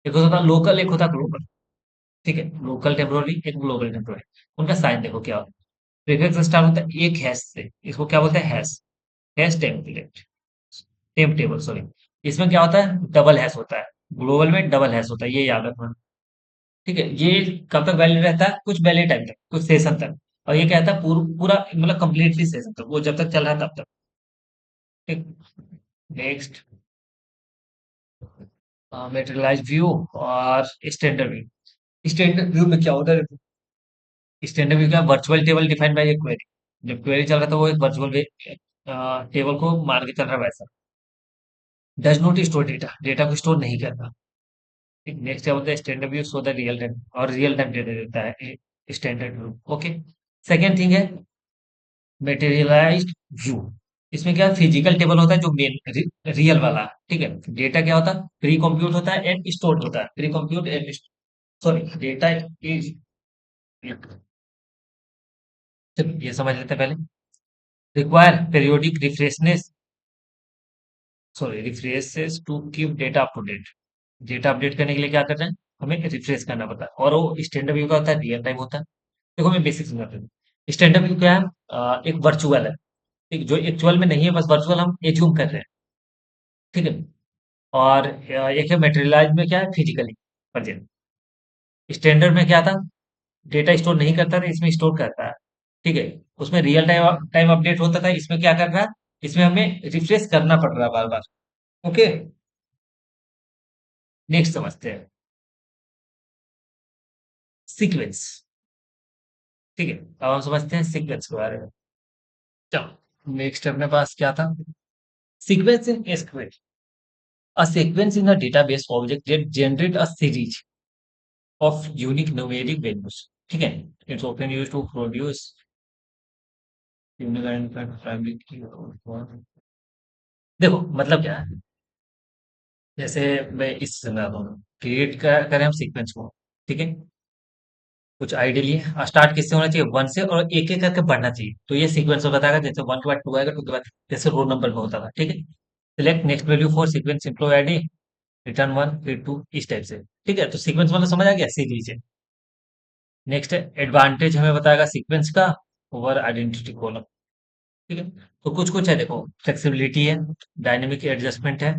एक होता था लोकल, एक होता ग्लोबल, ठीक है। लोकल टेम्पोररी, एक ग्लोबल टेम्पोररी। उनका साइन देखो क्या होता है। प्रीफिक्स स्टार्ट होता है एक हैश से, इसको क्या बोलते हैं, हैश। हैश टेम्पलेट, टेम टेबल सॉरी। इसमें क्या होता है, डबल हैश होता है। ग्लोबल में डबल हैश होता है, ये याद रखना, ठीक है। ये कब तक वैलिड रहता है, कुछ वैलिड टाइम तक, कुछ सेशन तक। और ये क्या था, पूरा मतलब कंप्लीटली सेशन तक, वो जब तक चल रहा है तब तक, ठीक। नेक्स्ट, मेटेरियलाइज व्यू और स्टैंडर्ड व्यू। स्टैंडर्ड व्यू में क्या होता है, स्टैंडर्ड व्यू क्या, virtual table defined by A query. जब क्वेरी चल रहा था वो एक वर्चुअल टेबल को मान के चल रहा है वैसा। Does not store data, data को स्टोर नहीं करता। नेक्स्ट क्या बोलते हैं, standard view so the real time, और रियल टाइम डेटा देता है standard view, okay. Second thing है मटेरियलाइज्ड व्यू। इसमें क्या फिजिकल टेबल होता है जो मेन रियल वाला, ठीक है। डेटा क्या होता है, प्री कंप्यूट होता है एंड स्टोर्ड होता है, pre compute and sorry, data is, ये समझ लेते हैं पहले। Require periodic refreshness, sorry refreshes to keep data up to date. Data update करने के लिए क्या करना है, हमें रिफ्रेश करना पड़ता है, और वो स्टैंडर्ड व्यू का होता है, रियल टाइम होता है। देखो मैं बेसिक समझाता हूँ। स्टैंडर्ड व्यू क्या है, एक वर्चुअल है, ठीक, जो एक्चुअल में नहीं है, बस वर्चुअल हम एज्यूम कर रहे हैं, ठीक है। और एक है मटेरियलाइज में क्या है, फिजिकली प्रेजेंट। स्टैंडर्ड में क्या था, डेटा स्टोर नहीं करता था, इसमें स्टोर करता है, ठीक है। उसमें रियल टाइम टाइम अपडेट होता था, इसमें क्या कर रहा है, इसमें हमें रिफ्रेश करना पड़ रहा है बार बार, ओके। नेक्स्ट समझते हैं, सीक्वेंस, ठीक है। अब हम समझते हैं सीक्वेंस के बारे में। चलो नेक्स्ट अपने पास क्या था, sequence in SQL. A sequence in a database object that generate a series of unique numeric values, ठीक है। It's often used to produce unique identified primary key or- देखो मतलब क्या है, जैसे मैं इस समझाता हूँ। क्रिएट करें हम सीक्वेंस को, ठीक है। कुछ आइडियली स्टार्ट किससे होना चाहिए, वन से, और एक एक करके बढ़ना चाहिए, तो ये सीक्वेंस में बताएगा, जैसे वन के बाद टू आएगा, टू के बाद, जैसे रोल नंबर में होता था, ठीक है। Select next value for sequence employ ID, return one, फिर टू, इस टाइप से, ठीक है। तो सीक्वेंस मतलब समझ आ गया, सीरीज है। नेक्स्ट है एडवांटेज, हमें बताएगा सीक्वेंस का ओवर आइडेंटिटी कॉलम, ठीक है। तो कुछ कुछ है देखो, फ्लेक्सिबिलिटी है, डायनेमिक एडजस्टमेंट है,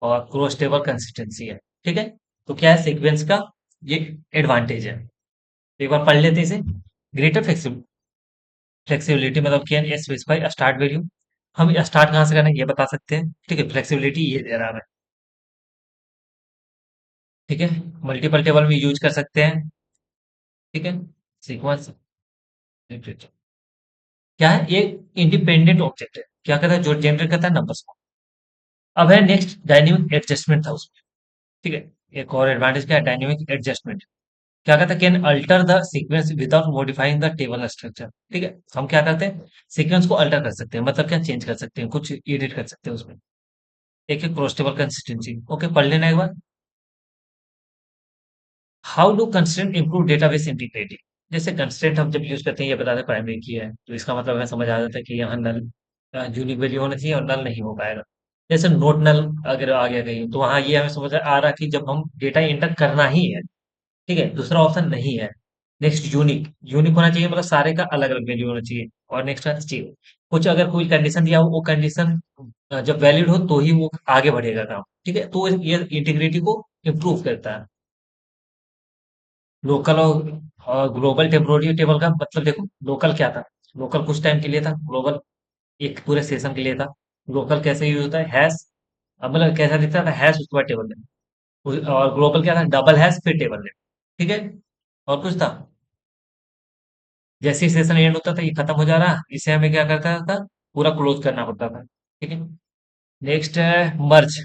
और क्रॉस टेबल कंसिस्टेंसी है, ठीक है। तो क्या है सीक्वेंस का, ये एडवांटेज है। एक बार पढ़ लेते हैं इसे। ग्रेटर फ्लेक्सिबिलिटी, फ्लेक्सिबिलिटी मतलब कैन स्पेसिफाई स्टार्ट वैल्यू। हम स्टार्ट कहाँ से करना है ये बता सकते हैं, ठीक है। फ्लेक्सिबिलिटी ये दे रहा है, ठीक है। मल्टीपल टेबल में यूज कर सकते हैं, ठीक है। सीक्वेंस क्या है, ये इंडिपेंडेंट ऑब्जेक्ट है, क्या करता है, जो जनरेट करता है नंबर्स को। अब है नेक्स्ट डायनेमिक एडजस्टमेंट था उसमें, ठीक है। एक और एडवांटेज क्या है, डायनेमिक एडजस्टमेंट। क्या कहता है, can alter the sequence without modifying the table structure, ठीक है। हम क्या करते हैं, सीक्वेंस को अल्टर कर सकते हैं, मतलब क्या चेंज कर सकते हैं, कुछ एडिट कर सकते हैं उसमें। एक है क्रॉस टेबल कंसिस्टेंसी, ओके पढ़ लेना एक बार। How do constraint improve database integrity. जैसे कंस्ट्रेंट हम जब यूज करते हैं, ये बताते हैं प्राइमरी की है, तो इसका मतलब हमें समझ आ जाता है कि यहाँ नल यूनिक वैल्यू होना चाहिए और नल नहीं हो पाएगा। जैसे नोट नल अगर आ गया कहीं, तो वहां ये हमें समझ आ रहा कि जब हम डेटा इंटर करना ही है, ठीक है, दूसरा ऑप्शन नहीं है। नेक्स्ट यूनिक, यूनिक होना चाहिए, मतलब सारे का अलग अलग वैल्यू होना चाहिए। और नेक्स्ट है स्टिल, कुछ अगर कोई कंडीशन दिया हो, वो कंडीशन जब वैलिड हो तो ही वो आगे बढ़ेगा काम, ठीक है। तो ये इंटीग्रिटी को इम्प्रूव करता है। लोकल और ग्लोबल टेम्पोररी टेबल का मतलब देखो, लोकल क्या था, लोकल कुछ टाइम के लिए था, ग्लोबल एक पूरे सेशन के लिए था। लोकल कैसे यूज होता है, हैश, मतलब कैसा दिखता था, हैश उसके बाद टेबल नेम। और ग्लोबल क्या था, डबल हैश फिर टेबल नेम, ठीक है। और कुछ था, जैसे ही सेशन एंड होता था, ये खत्म हो जा रहा, इसे हमें क्या करता था, पूरा क्लोज करना पड़ता था, ठीक है। नेक्स्ट है मर्ज।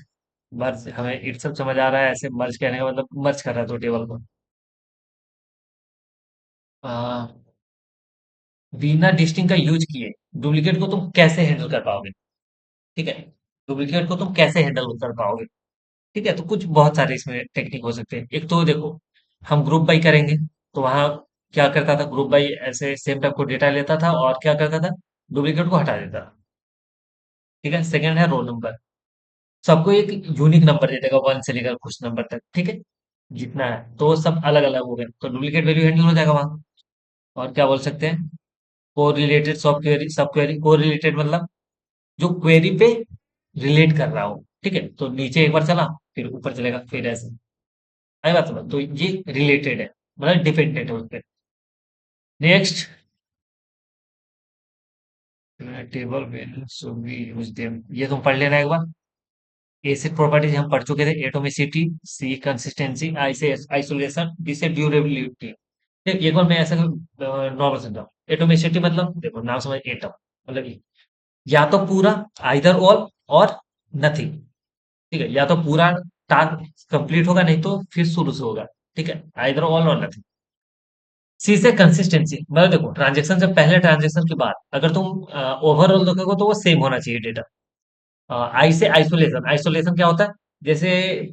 मर्ज हमें इट सब समझ आ रहा है, ऐसे मर्ज कहने का मतलब मर्ज कर रहा था टेबल को। आ, बिना डिस्टिंग का यूज किए डुप्लीकेट को तुम कैसे हैंडल कर पाओगे, ठीक है। डुप्लीकेट को तुम कैसे हैंडल कर पाओगे, ठीक है। तो कुछ बहुत सारे इसमें टेक्निक हो सकते हैं। एक तो देखो, हम ग्रुप बाई करेंगे, तो वहां क्या करता था, ग्रुप बाई ऐसे सेम टाइप को डेटा लेता था और क्या करता था, डुप्लीकेट को हटा देता था, ठीक है। सेकंड है रोल नंबर, सबको एक यूनिक नंबर दे देगा, वन से लेकर कुछ नंबर तक, ठीक है, जितना है, तो वो सब अलग अलग हो गए, तो डुप्लीकेट वैल्यू हैंडल हो जाएगा वहां। और क्या बोल सकते हैं, को रिलेटेड सब क्वेरी, सब क्वेरी को रिलेटेड मतलब जो क्वेरी पे रिलेट कर रहा हो, ठीक है। तो नीचे एक बार चला, फिर ऊपर चलेगा, फिर ऐसे, आई बात समझ, तो ये रिलेटेड है, मतलब डिपेंडेंट है उस पर। Next, table value so we use them, ये तुम पढ़ लेना एक बार। एसिड प्रॉपर्टीज हम पढ़ चुके थे, एटोमिसिटी, सी कंसिस्टेंसी, आई से आइसोलेशन, डी से ड्यूरेबिलिटी। एक बार मैं ऐसा नॉर्मल समझाऊं, एटोमिसिटी मतलब देखो नाम समझ, एटम मतलब ये, या तो पूरा, आइदर ऑल, और नथिंग, ठीक है। या तो पूरा टास्क कंप्लीट होगा, नहीं तो फिर शुरू से होगा, ठीक है, आइदर ऑल और नथिंग। सी से कंसिस्टेंसी, मतलब देखो ट्रांजेक्शन से पहले, ट्रांजेक्शन के बाद, अगर तुम ओवरऑल देखोगे तो वो सेम होना चाहिए डेटा। आई से आइसोलेशन, आइसोलेशन क्या होता है, जैसे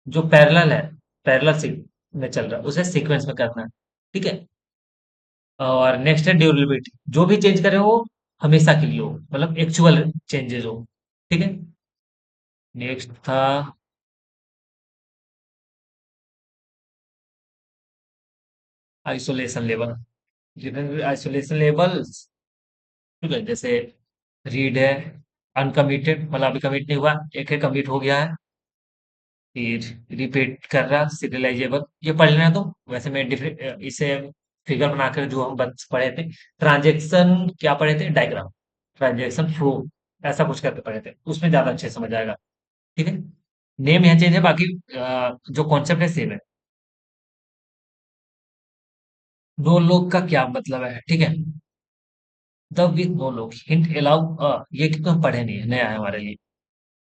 जो पैरेलल है, पैरेलल से में चल रहा है, उसे सीक्वेंस में करना है, ठीक है। और नेक्स्ट है ड्यूरेबिलिटी, जो भी चेंज करे वो हमेशा के लिए हो, मतलब एक्चुअल चेंजेस हो, ठीक है। नेक्स्ट था आइसोलेशन लेवल, आइसोलेशन लेवल, ठीक है। जैसे रीड है अनकमिटेड, मतलब अभी कमिट नहीं हुआ, एक है कमिट हो गया है, फिर रिपीट कर रहा, सीरियलाइजेबल, ये पढ़ लेना। तो वैसे मैं डिफरेंट इसे फिगर बनाकर जो हम बस पढ़े थे, ट्रांजेक्शन क्या पढ़े थे, डायग्राम, ट्रांजेक्शन फ्लो, ऐसा कुछ करके पढ़े थे, उसमें ज्यादा अच्छे से समझ आएगा, ठीक है। नेम यहाँ चेंज है, बाकी जो कॉन्सेप्ट है सेम है। दो लोग का क्या मतलब है, ठीक है। द विथ नो लोग, हिंट अलाउ, ये क्योंकि हम पढ़े नहीं है, नया है हमारे लिए,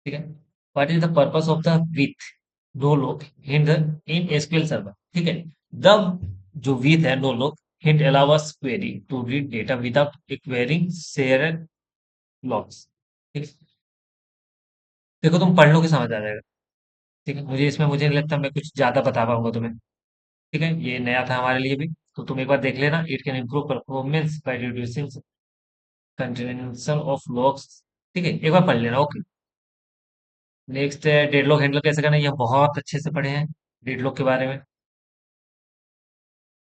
ठीक है। What is the purpose of the with no log in the in SQL server, ठीक है। द जो विथ है no log hint allow us query to read data without acquiring share logs, ठीक है। देखो तुम पढ़ लो कि समझ आ जाएगा, ठीक है। मुझे नहीं लगता मैं कुछ ज्यादा बता पाऊंगा तुम्हें, ठीक है। ये नया था हमारे लिए भी, तो तुम एक बार देख लेना, it can improve performance by reducing continuation of logs, ठीक है, एक बार पढ़ लेना, ओके। नेक्स्ट है डेडलॉक हैंडल कैसे करना है, ये बहुत अच्छे से पढ़े हैं डेडलॉक के बारे में,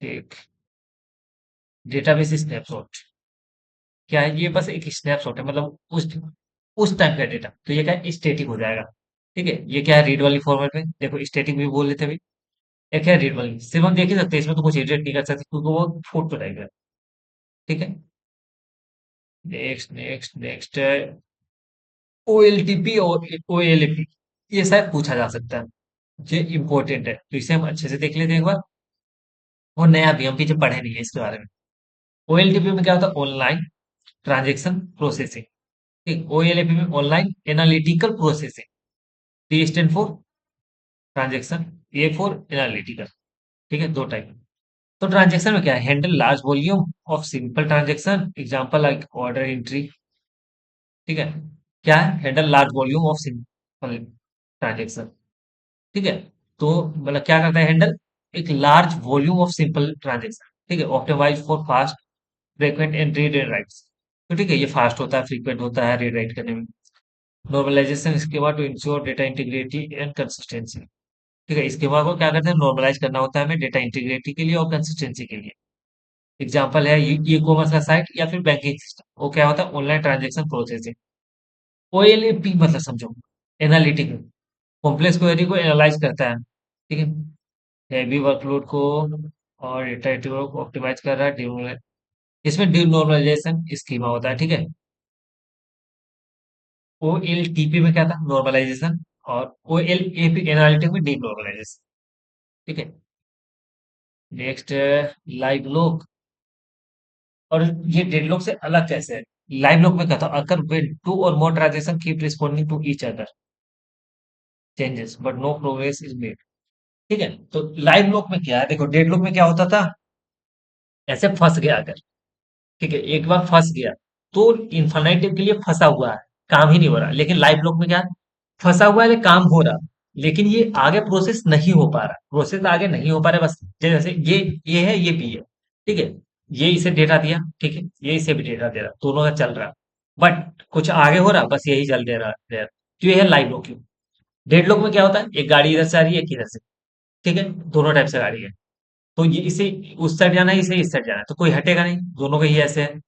ठीक। डेटाबेस स्नैपशॉट क्या है, ये बस एक स्नैपशॉट है, मतलब उस टाइम का डेटा, तो ये क्या है, स्टैटिक हो जाएगा, ठीक है। ये क्या है, रीड वाली फॉर्मेट में, देखो स्टैटिक भी बोल लेते हैं अभी। एक है रीड वाली, सिर्फ हम देख ही सकते हैं, इसमें तो कुछ एडिट नहीं कर सकते क्योंकि वो फोटो टाइप है, ठीक है। नेक्स्ट नेक्स्ट नेक्स्ट है OLTP और OLAP। ये शायद पूछा जा सकता है, ये इंपॉर्टेंट है, तो इसे हम अच्छे से देख लेते हैं एक बार। और नया भी हम पीछे पढ़े नहीं है इसके बारे में। OLTP में क्या होता है? Online transaction processing. ठीक, OLAP में online analytical processing. T stand for transaction, A for analytical. ठीक है, दो टाइप। तो ट्रांजेक्शन में क्या है? Handle large volume of simple transaction, example like order entry. ठीक है, क्या है? Handle large volume of simple transaction. ठीक है, तो मतलब क्या करता है हैंडल? एक large volume of simple transaction. ठीक है, optimize for fast frequent and read and rights. तो ठीक है, ये फास्ट होता है, फ्रीक्वेंट होता है रीड राइट करने में। नॉर्मलाइजेशन इसके बाद to ensure data integrity and consistency. ठीक है, इसके बाद वो क्या करते हैं? नॉर्मलाइज करना होता है हमें डेटा इंटीग्रिटी के लिए और कंसिस्टेंसी के लिए। एग्जाम्पल है ई कॉमर्स का साइट या फिर बैंकिंग सिस्टम। वो क्या होता है? Online transaction processing. OLAP मतलब समझो, एनालिटिक, कॉम्प्लेक्स क्वेरी को एनालाइज करता है। ठीक है, हैवी वर्कलोड को और डेटा को ऑप्टिमाइज कर रहा है। इसमें डिनॉर्मलाइजेशन स्कीमा होता है। ठीक है, OLTP में क्या था? नॉर्मलाइजेशन। और OLAP एनालिटिक में डिनॉर्मलाइजेशन। ठीक है, नेक्स्ट लाइव लॉग। और ये डेडलॉक से अलग कैसे है? लाइव लॉग में क्या था? अगर when two or more transaction keep responding to each other changes but no progress is made। ठीक है, तो लाइव लॉग में क्या है? देखो डेडलॉक में क्या होता था? ऐसे फंस गया अगर, ठीक है, एक बार फंस गया तो इन्फानाइट के लिए फंसा हुआ है, काम ही नहीं हो रहा। लेकिन लाइव लॉग में क्या है? फंसा हुआ है, काम हो रहा, लेकिन ये आगे प्रोसेस नहीं हो पा रहा, प्रोसेस आगे नहीं हो पा रहा। बस जैसे ये है, ये भी है। ठीक है, ये इसे डेटा दिया, ठीक है, ये इसे भी डेटा दे रहा, दोनों का चल रहा, बट कुछ आगे हो रहा, बस यही चल दे रहा है। तो ये है लाइव लॉग। क्यों? डेड लॉग में क्या होता है? एक गाड़ी इधर से आ रही है, एक इधर से। ठीक है, दोनों टाइप से गाड़ी है, तो ये इसे उस साइड जाना है, इसे इस साइड जाना है, तो कोई हटेगा नहीं, दोनों का ही ऐसे है।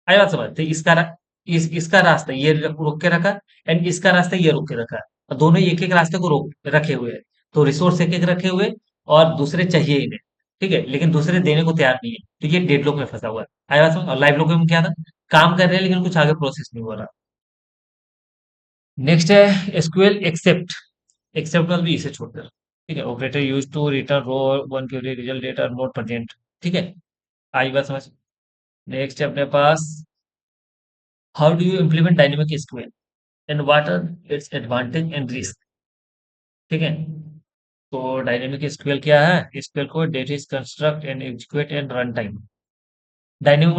आई बात समझ? तो इसका रास्ता ये रोक के रखा, एंड इसका रास्ता ये रोक के रखा, और दोनों एक एक रास्ते को रोक रखे हुए हैं। तो रिसोर्स एक एक रखे हुए, और दूसरे चाहिए इन्हें। ठीक है, लेकिन दूसरे देने को तैयार नहीं है, तो ये डेडलॉक में फंसा हुआ है। आई बात समझ? और लाइव लॉक में क्या था? काम कर रहे हैं लेकिन कुछ आगे प्रोसेस नहीं हो रहा। नेक्स्ट है एसक्यूएल एक्सेप्ट। एक्सेप्ट मतलब भी इसे छोड़कर। ठीक है, operator use to return row one query result data not present. ठीक है, आई बात समझ? नेक्स्ट है अपने पास how do you implement dynamic SQL and what are its advantage and risk. ठीक है, तो डायनेमिक एसक्यूएल क्या है? एसक्यूएल को data is construct and execute and run time. Dynamic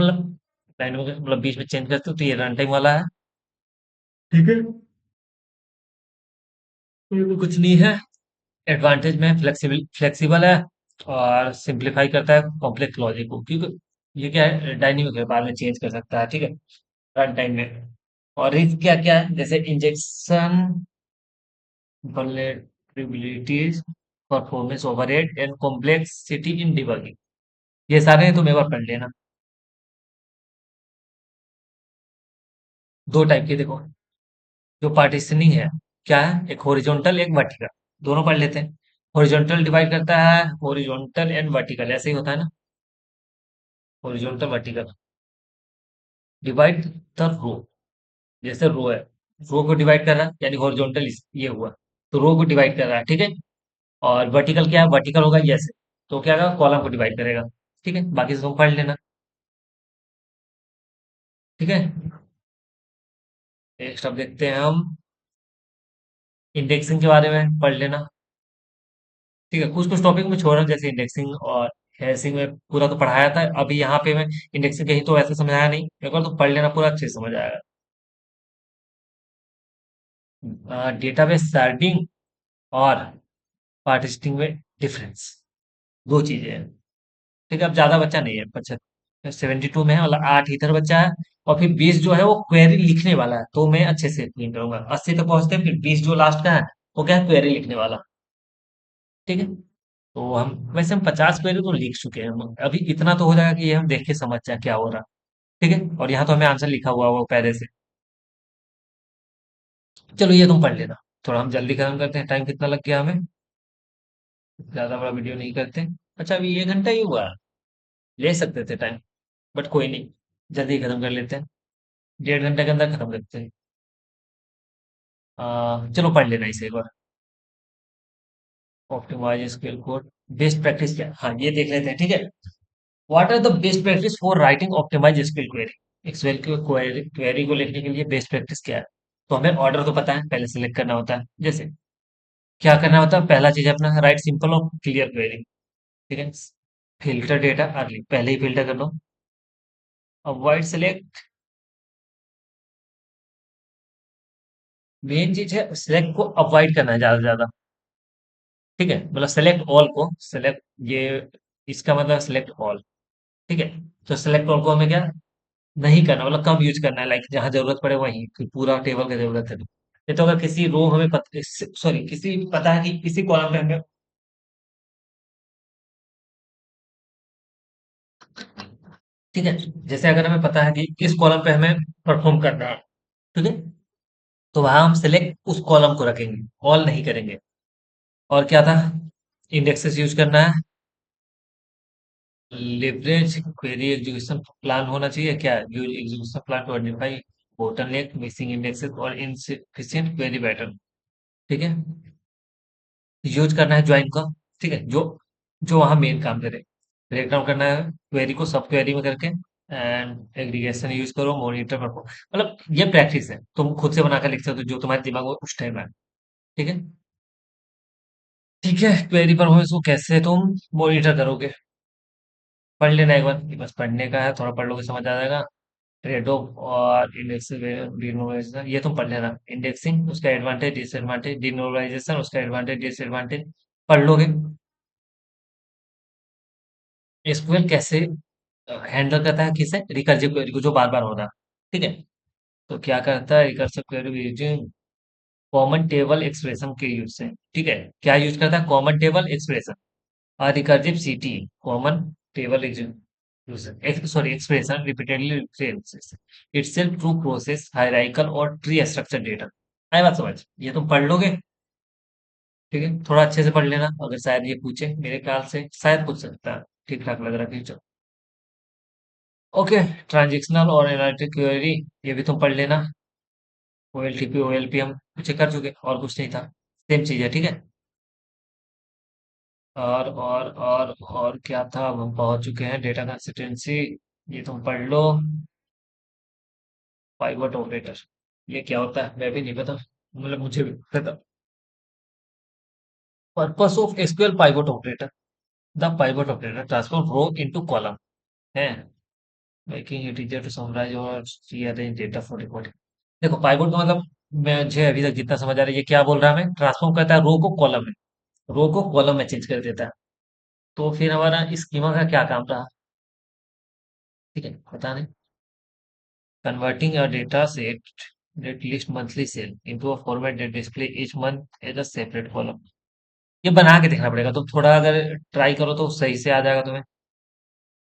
मतलब बीच में चेंज करते हो, तो ये रन टाइम वाला है। ठीक है, तो कुछ नहीं है। एडवांटेज में फ्लेक्सिबल फ्लेक्सिबल है, और सिंप्लीफाई करता है कॉम्प्लेक्स लॉजिक को, क्योंकि ये क्या है? डायनेमिक है, बाद में चेंज कर सकता है। ठीक है, रन टाइम में। और रिस्क क्या क्या है? जैसे injection, vulnerabilities, performance overhead and complexity in debugging. ये सारे तुम एक बार पढ़ लेना। दो टाइप के देखो, जो पार्टीशनिंग है, क्या है? एक हॉरिजॉन्टल, एक वर्टिकल। दोनों पढ़ लेते हैं। हॉरिजॉन्टल डिवाइड करता है हॉरिजॉन्टल एंड वर्टिकल, ऐसे ही होता है ना? Horizontal vertical divide the row. जैसे रो है, रो को डिवाइड कर रहा है, यानी हॉरिजॉन्टल ये हुआ, तो रो को डिवाइड कर रहा है। ठीक है, और वर्टिकल क्या है? वर्टिकल होगा ये ऐसे, तो क्या होगा? कॉलम को डिवाइड करेगा। ठीक है, बाकी सब पढ़ लेना। ठीक है, नेक्स्ट अब देखते हैं हम इंडेक्सिंग के बारे में, पढ़ लेना। ठीक है, कुछ कुछ टॉपिक में छोड़ रहा हूँ, जैसे इंडेक्सिंग और हैशिंग में पूरा तो पढ़ाया था, अभी यहाँ पे मैं इंडेक्सिंग कहीं तो ऐसे समझाया नहीं, एक बार तो पढ़ लेना, पूरा अच्छे से समझ आएगा। डेटाबेस सर्टिंग और पार्टिशनिंग में डिफरेंस, दो चीजें हैं। ठीक है, अब ज्यादा बच्चा नहीं है, 72 में है, मतलब 8 इधर बच्चा है, और फिर 20 जो है वो क्वेरी लिखने वाला है, तो मैं अच्छे से एक्सप्लेन करूंगा। 80 तक पहुंचते हैं, फिर 20 जो लास्ट का है, वो क्या है? क्वेरी लिखने वाला। ठीक है, तो हम वैसे हम 50 क्वेरी तो लिख चुके हैं हम, अभी इतना तो हो जाएगा कि ये हम देख के समझ जाए क्या हो रहा। ठीक है, और यहाँ तो हमें आंसर लिखा हुआ वो पहले से। चलो ये तुम पढ़ लेना। थोड़ा हम जल्दी खत्म करते हैं, टाइम कितना लग गया हमें, ज्यादा बड़ा वीडियो नहीं करते। अच्छा, अभी 1 घंटा ही हुआ है, ले सकते थे टाइम, बट कोई नहीं, जल्दी खत्म कर लेते हैं। 1.5 घंटे के अंदर खत्म करते हैं। चलो पढ़ लेना इसे एक बार। Optimize SQL code. Best practice क्या, हाँ ये देख लेते हैं, ठीक है। What are the best practice for writing optimize SQL query. XL की क्वेरी को लिखने के लिए बेस्ट प्रैक्टिस क्या है? तो हमें ऑर्डर तो पता है, पहले सेलेक्ट करना होता है। जैसे क्या करना होता है, पहला चीज अपना राइट सिंपल और क्लियर क्वेरी, ठीक है। फिल्टर डेटा अर्ली, पहले ही फिल्टर कर लो। अवॉइड सेलेक्ट, मेन चीज है सिलेक्ट को अवॉइड करना है ज्यादा से ज्यादा, ठीक है। मतलब सेलेक्ट ऑल को सेलेक्ट, ये इसका मतलब सेलेक्ट ऑल, ठीक है। तो सेलेक्ट ऑल को हमें क्या नहीं करना, मतलब कम यूज करना है, लाइक जहां जरूरत पड़े वहीं, कि पूरा टेबल का जरूरत है तो। ये तो अगर किसी रो हमें सॉरी किसी पता है कि किसी कॉलम पे हमें, ठीक है, जैसे अगर हमें पता है कि इस कॉलम पे हमें परफॉर्म करना है, ठीक है, तो वहां हम सिलेक्ट उस कॉलम को रखेंगे, ऑल नहीं करेंगे। और क्या था, इंडेक्सेस यूज करना है। लिवरेज क्वेरी एग्जीक्यूशन प्लान होना चाहिए क्या, use execution plan to identify bottleneck missing indexes और इनसफिशिएंट क्वेरी पैटर्न, ठीक है। यूज करना है ज्वाइन का, ठीक है, जो जो वहां मेन काम करे। ब्रेक डाउन करना है क्वेरी को सब क्वेरी में करके, एंड एग्रीगेशन यूज करो, मॉनिटर पर, मतलब ये प्रैक्टिस है, तुम खुद से बनाकर लिख सकते हो जो तुम्हारे दिमाग में उस टाइम है, ठीक है। ठीक है, क्वेरी परफॉर्मेंस को कैसे तुम मॉनिटर करोगे, पढ़ लेना एक बार, ये बस पढ़ने का है, थोड़ा पढ़ लोगे समझ आ जाएगा। ट्रेडो और इंडेक्सिंग डिनोर्मलाइजेशन ये तुम पढ़ लेना। इंडेक्सिंग उसका एडवांटेज डिसएडवांटेज, डिनोर्मलाइजेशन उसका एडवांटेज डिसएडवांटेज पढ़ लोगे। एसक्यूएल कैसे हैंडल करता है, किसे, रिकर्सिव क्वेरी को जो बार बार होना, ठीक है। तो क्या करता है recursive query using common table expression के यूज से, ठीक है। क्या यूज करता है, कॉमन टेबल एक्सप्रेशन और recursive CT, common table sorry expression repeatedly references itself to process hierarchical और ट्री स्ट्रक्चर डेटा। आई बात समझ, ये तुम पढ़ लोगे, ठीक है। थोड़ा अच्छे से पढ़ लेना, अगर शायद ये पूछे, मेरे ख्याल से शायद पूछ सकता है, ठीक ठाक लग रहा है। ओके, ट्रांजेक्शनल और एनालिटिक क्वेरी ये भी तुम पढ़ लेना। ओएलटीपी ओएलपी हम कुछ कर चुके, और कुछ नहीं था, सेम चीज है, ठीक है। और क्या था, अब हम पहुंच चुके हैं डेटा कंसिस्टेंसी, ये तुम पढ़ लो। पाइवट ऑपरेटर ये क्या होता है, मैं भी नहीं पता, मतलब मुझे भी पता। Purpose of SQL pivot operator, the pivot operator transform row into column है, making it easier to summarize और रीअरेंज डेटा फॉर रिकॉर्डिंग। देखो पाइवट का मतलब, मुझे अभी तक जितना समझ आ रहा है, ये क्या बोल रहा है, हमें ट्रांसफॉर्म करता है रो को कॉलम में, रो को कॉलम में चेंज कर देता है। तो फिर हमारा स्कीमा का क्या काम रहा, ठीक है, पता नहीं। Converting a data set that list monthly sale into a format that display each month as a separate column। ये बना के देखना पड़ेगा, तुम थोड़ा अगर ट्राई करो तो सही से आ जाएगा तुम्हें,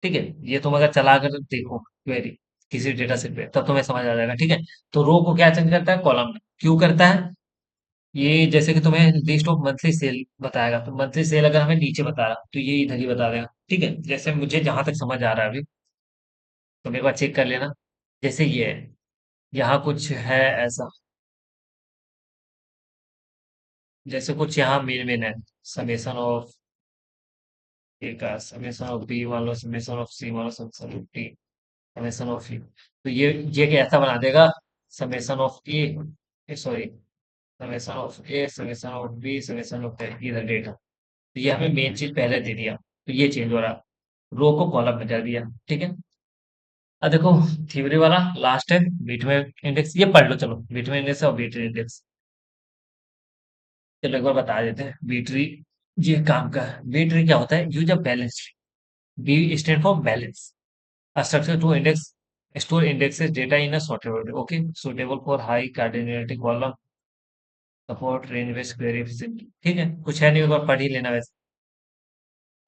ठीक है। ये तुम अगर चला कर देखो क्वेरी किसी डेटा सेट पे, तब तुम्हें समझ आ जाएगा, ठीक है। तो रो को क्या चेंज करता है, कॉलम में क्यों करता है, ये जैसे कि तुम्हें लिस्ट ऑफ मंथली सेल बताएगा, तो मंथली सेल अगर हमें नीचे बताया तो ये इधर ही बता देगा, ठीक है। जैसे मुझे जहां तक समझ आ रहा है अभी, तुम एक बार चेक कर लेना। जैसे ये है, यहाँ कुछ है ऐसा, जैसे कुछ यहाँ मेन मेन है, समेसन ऑफ ए का, समेसन ऑफ बी मान लो, समेसन ऑफ सी मान लो, summation of D, summation of E. तो ये कैसा बना देगा, summation of A, sorry, summation of A, summation of B, summation of इधर डेटा। तो ये हमें मेन चीज पहले दे दिया, तो ये चेंज हो रहा, रो को कॉलम में कर दिया, ठीक है। अब देखो थ्योरी वाला लास्ट है, बीटमैन इंडेक्स, ये पढ़ लो चलो, बीटमैन इंडेक्स और बीटरी इंडेक्स। चलो एक बार बता देते हैं बीटरी, ये काम का है। बीटरी क्या होता है, use a balance, B stand for balance, a structure to index store indexes data in a sortable way, okay, suitable for high cardinality column, support range based query efficiency, ठीक है। कुछ है नहीं, एक बार पढ़ ही लेना वैसे।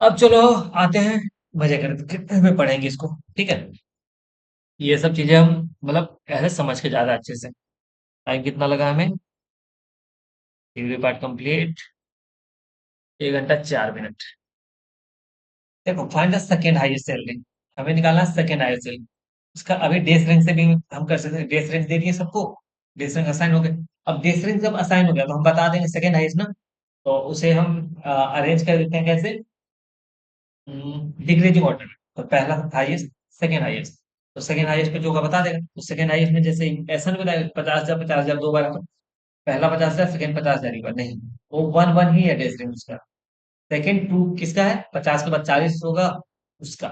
अब चलो आते हैं, मजे करते कितने में पढ़ेंगे इसको, ठीक है। ये सब चीजें हम मतलब ऐसे समझ के ज्यादा अच्छे से। टाइम कितना लगा हमें, थ्योरी पार्ट कंप्लीट 1 घंटा 4 मिनट। देखो find the second highest salary, हमें निकालना सेकंड हाईएस्ट सैलरी। उसका अभी डेस रेंज से भी हम कर सकते हैं, डेस रेंज दे दिए सबको, डेस रेंज असाइन हो गए। अब डेस रेंज जब असाइन हो गया तो हम बता देंगे सेकंड हाईएस्ट ना, तो उसे हम अरेंज कर देते हैं कैसे, डिक्रीजिंग ऑर्डर में। तो पहला हाईएस्ट, सेकंड हाईएस्ट, तो सेकंड हाईएस्ट पे जो होगा बता देगा। तो सेकंड हाईएस्ट में जैसे ऐसा नहीं बताया 50,000 50,000 दो बार है, तो पहला 50,000 सेकंड 50,000 एक बार नहीं, वो वन वन ही है डेस रेंज उसका। सेकंड टू किसका है, 50 के बाद 40 होगा उसका।